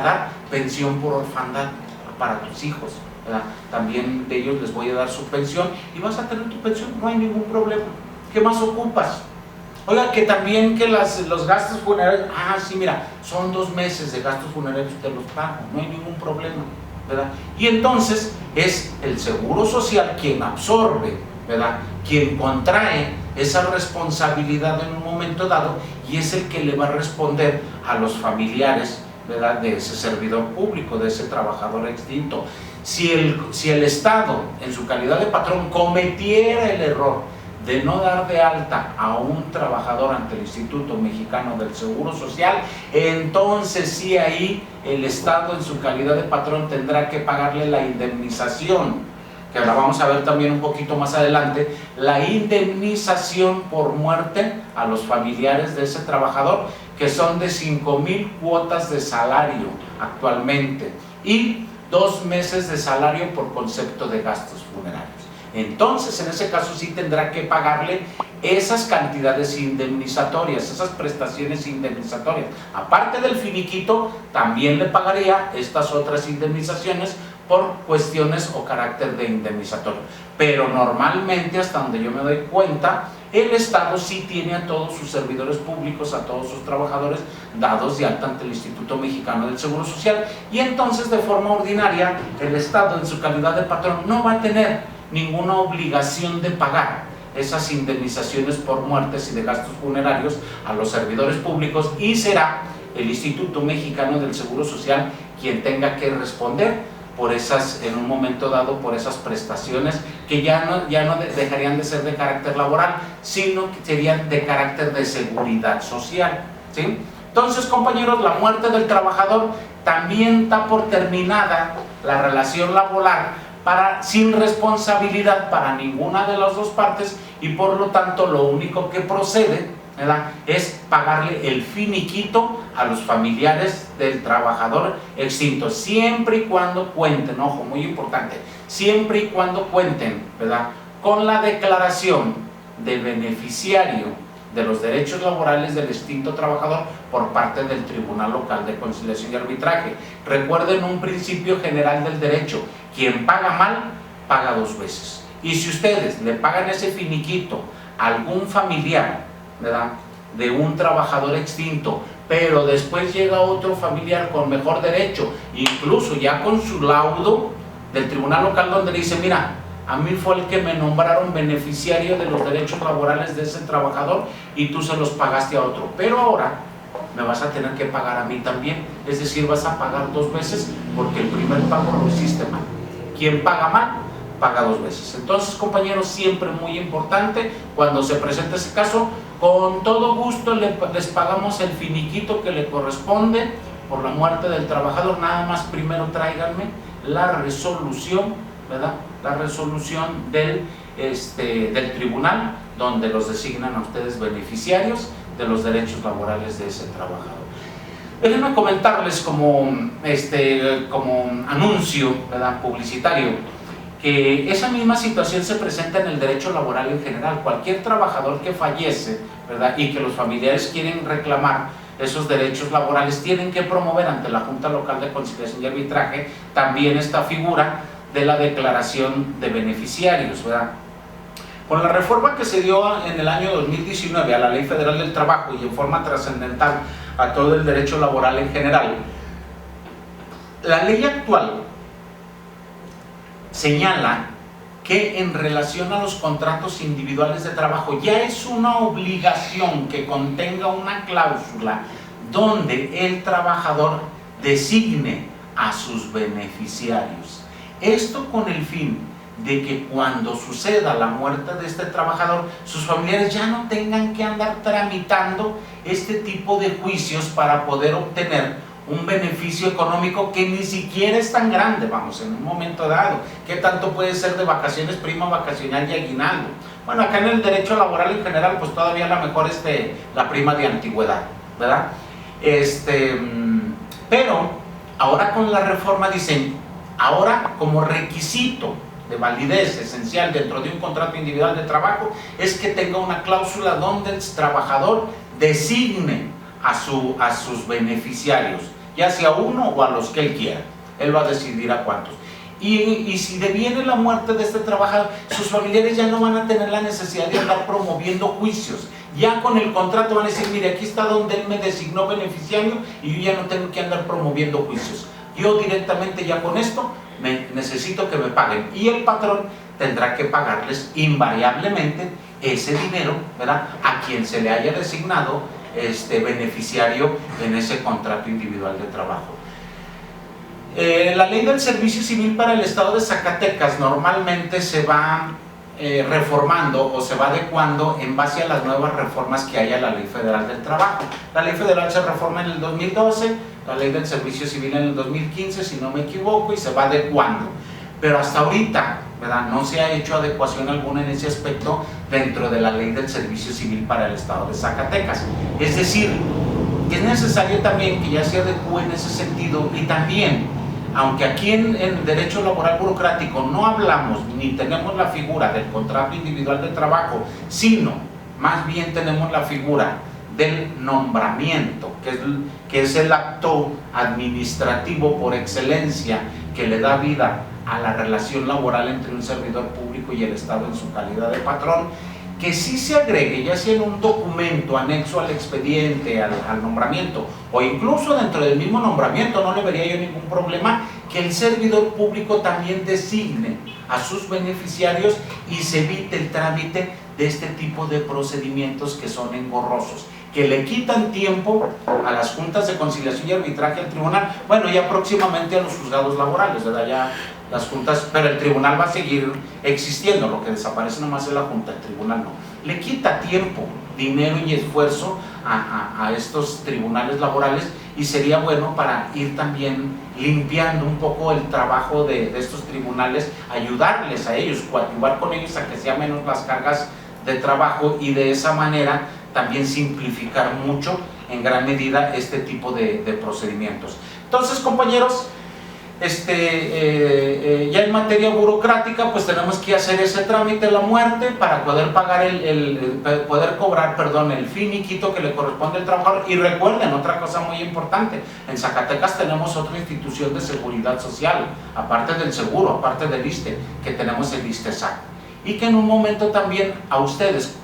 dar pensión por orfandad para tus hijos, ¿verdad? También de ellos les voy a dar su pensión y vas a tener tu pensión, no hay ningún problema. ¿Qué más ocupas? Oiga, que también que los gastos funerarios, sí, mira, son 2 meses de gastos funerarios, te los pago, no hay ningún problema, ¿verdad? Y entonces es el Seguro Social quien absorbe, ¿verdad?, quien contrae esa responsabilidad en un momento dado, y es el que le va a responder a los familiares, ¿verdad?, de ese servidor público, de ese trabajador extinto. Si el Estado, en su calidad de patrón, cometiera el error de no dar de alta a un trabajador ante el Instituto Mexicano del Seguro Social, entonces sí, ahí el Estado en su calidad de patrón tendrá que pagarle la indemnización, que la vamos a ver también un poquito más adelante, la indemnización por muerte a los familiares de ese trabajador, que son de 5,000 cuotas de salario actualmente y 2 meses de salario por concepto de gastos funerarios. Entonces, en ese caso sí tendrá que pagarle esas cantidades indemnizatorias, esas prestaciones indemnizatorias. Aparte del finiquito, también le pagaría estas otras indemnizaciones por cuestiones o carácter de indemnizatorio. Pero normalmente, hasta donde yo me doy cuenta, el Estado sí tiene a todos sus servidores públicos, a todos sus trabajadores dados de alta ante el Instituto Mexicano del Seguro Social, y entonces de forma ordinaria el Estado en su calidad de patrón no va a tener ninguna obligación de pagar esas indemnizaciones por muertes y de gastos funerarios a los servidores públicos, y será el Instituto Mexicano del Seguro Social quien tenga que responder por esas, en un momento dado, por esas prestaciones que ya no dejarían de ser de carácter laboral, sino que serían de carácter de seguridad social, ¿sí? Entonces, compañeros, la muerte del trabajador también da por terminada la relación laboral sin responsabilidad para ninguna de las dos partes, y por lo tanto lo único que procede, ¿verdad?, es pagarle el finiquito a los familiares del trabajador extinto, siempre y cuando cuenten, ojo, muy importante, siempre y cuando cuenten, ¿verdad?, con la declaración de beneficiario de los derechos laborales del extinto trabajador por parte del Tribunal Local de Conciliación y Arbitraje. Recuerden un principio general del derecho: quien paga mal, paga 2 veces. Y si ustedes le pagan ese finiquito a algún familiar, ¿verdad?, de un trabajador extinto, pero después llega otro familiar con mejor derecho, incluso ya con su laudo del Tribunal Local, donde le dice: mira, a mí fue el que me nombraron beneficiario de los derechos laborales de ese trabajador y tú se los pagaste a otro, pero ahora me vas a tener que pagar a mí también, es decir, vas a pagar 2 veces porque el primer pago lo hiciste mal. Quien paga mal, paga 2 veces. Entonces, compañeros, siempre muy importante, cuando se presenta ese caso, con todo gusto les pagamos el finiquito que le corresponde por la muerte del trabajador. Nada más primero tráiganme la resolución, ¿verdad?, la resolución del tribunal, donde los designan a ustedes beneficiarios de los derechos laborales de ese trabajador. Déjenme comentarles como anuncio, ¿verdad?, publicitario, que esa misma situación se presenta en el derecho laboral en general. Cualquier trabajador que fallece, ¿verdad?, y que los familiares quieren reclamar esos derechos laborales, tienen que promover ante la Junta Local de Conciliación y Arbitraje también esta figura de la declaración de beneficiarios, ¿verdad? Con la reforma que se dio en el año 2019 a la Ley Federal del Trabajo y en forma trascendental a todo el derecho laboral en general, la ley actual señala que en relación a los contratos individuales de trabajo ya es una obligación que contenga una cláusula donde el trabajador designe a sus beneficiarios. Esto con el fin de que cuando suceda la muerte de este trabajador, sus familiares ya no tengan que andar tramitando este tipo de juicios para poder obtener un beneficio económico que ni siquiera es tan grande, vamos, en un momento dado. ¿Qué tanto puede ser de vacaciones, prima vacacional y aguinaldo? Bueno, acá en el derecho laboral en general, pues todavía la mejor la prima de antigüedad, ¿verdad? Pero ahora con la reforma dicen, ahora como requisito de validez esencial dentro de un contrato individual de trabajo es que tenga una cláusula donde el trabajador designe a sus beneficiarios, ya sea uno o a los que él quiera. Él va a decidir a cuántos. Y si deviene la muerte de este trabajador, sus familiares ya no van a tener la necesidad de andar promoviendo juicios. Ya con el contrato van a decir, mire, aquí está donde él me designó beneficiario y yo ya no tengo que andar promoviendo juicios. Yo directamente ya con esto necesito que me paguen. Y el patrón tendrá que pagarles invariablemente ese dinero, ¿verdad?, a quien se le haya designado beneficiario en ese contrato individual de trabajo. La ley del servicio civil para el estado de Zacatecas normalmente se va reformando o se va adecuando en base a las nuevas reformas que hay a la Ley Federal del Trabajo. La Ley Federal se reforma en el 2012, la Ley del Servicio Civil en el 2015, si no me equivoco, y se va adecuando. Pero hasta ahorita, ¿verdad?, no se ha hecho adecuación alguna en ese aspecto dentro de la Ley del Servicio Civil para el Estado de Zacatecas. Es decir, que es necesario también que ya se adecue en ese sentido, y también, aunque aquí en derecho laboral burocrático no hablamos ni tenemos la figura del contrato individual de trabajo, sino más bien tenemos la figura del nombramiento, que es el acto administrativo por excelencia que le da vida a la relación laboral entre un servidor público y el Estado en su calidad de patrón, que sí se agregue, ya sea en un documento anexo al expediente, al nombramiento, o incluso dentro del mismo nombramiento, no le vería yo ningún problema, que el servidor público también designe a sus beneficiarios y se evite el trámite de este tipo de procedimientos que son engorrosos, que le quitan tiempo a las juntas de conciliación y arbitraje al tribunal, bueno, ya próximamente a los juzgados laborales, ¿verdad? Ya las juntas, pero el tribunal va a seguir existiendo, lo que desaparece nomás es la junta, el tribunal no. Le quita tiempo, dinero y esfuerzo a estos tribunales laborales, y sería bueno para ir también limpiando un poco el trabajo de estos tribunales, ayudarles a ellos, coadyuvar con ellos a que sean menos las cargas de trabajo, y de esa manera también simplificar mucho en gran medida este tipo de procedimientos. Entonces, compañeros, ya en materia burocrática, pues tenemos que hacer ese trámite de la muerte para poder pagar poder cobrar, perdón, el finiquito que le corresponde al trabajador. Y recuerden otra cosa muy importante: en Zacatecas tenemos otra institución de seguridad social, aparte del seguro, aparte del ISSSTE, que tenemos el ISSSTESAC, y que en un momento también a ustedes,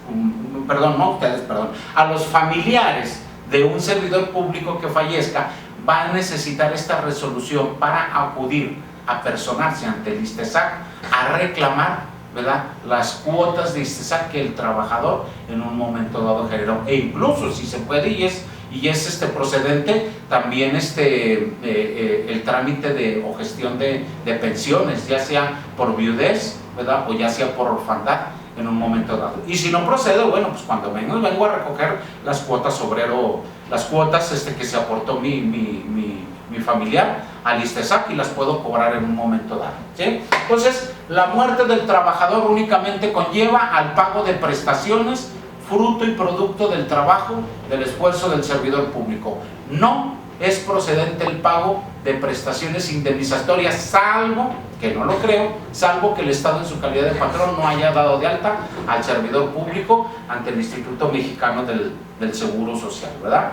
perdón, no a ustedes, perdón, a los familiares de un servidor público que fallezca, va a necesitar esta resolución para acudir a personarse ante el ISSSTESAC a reclamar, ¿verdad?, las cuotas de ISSSTESAC que el trabajador en un momento dado generó, e incluso si se puede y es procedente también el trámite o gestión de pensiones, ya sea por viudez, ¿verdad?, o ya sea por orfandad en un momento dado. Y si no procede, bueno, pues cuando vengo a recoger las cuotas las cuotas que se aportó mi familiar al ISSSTESAC, y las puedo cobrar en un momento dado, ¿sí? Entonces, la muerte del trabajador únicamente conlleva al pago de prestaciones fruto y producto del trabajo, del esfuerzo del servidor público. No es procedente el pago de prestaciones indemnizatorias, salvo, que no lo creo, salvo que el Estado en su calidad de patrón no haya dado de alta al servidor público ante el Instituto Mexicano del Seguro Social, ¿verdad?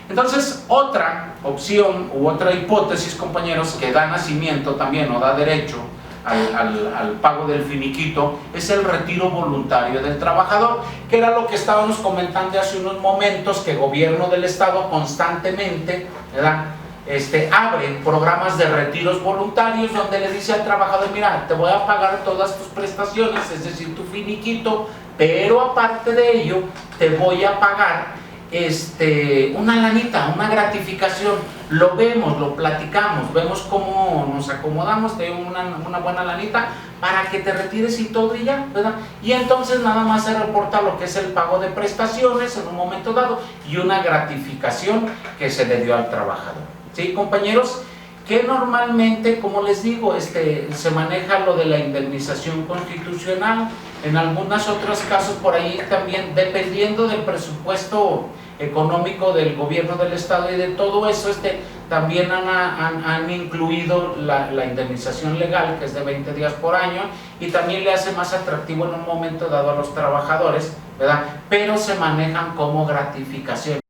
Entonces, otra opción u otra hipótesis, compañeros, que da nacimiento también o da derecho al pago del finiquito, es el retiro voluntario del trabajador, que era lo que estábamos comentando hace unos momentos, que el gobierno del Estado constantemente, ¿verdad?, abre programas de retiros voluntarios donde le dice al trabajador: mira, te voy a pagar todas tus prestaciones, es decir, tu finiquito, pero aparte de ello te voy a pagar una lanita, una gratificación. Lo vemos, lo platicamos, vemos cómo nos acomodamos, te doy una buena lanita para que te retires y todo, y ya, ¿verdad? Y entonces nada más se reporta lo que es el pago de prestaciones en un momento dado y una gratificación que se le dio al trabajador. ¿Sí, compañeros? Que normalmente, como les digo, se maneja lo de la indemnización constitucional. En algunos otros casos por ahí también, dependiendo del presupuesto económico del gobierno del Estado y de todo eso, también han incluido la indemnización legal, que es de 20 días por año, y también le hace más atractivo en un momento dado a los trabajadores, ¿verdad? Pero se manejan como gratificación.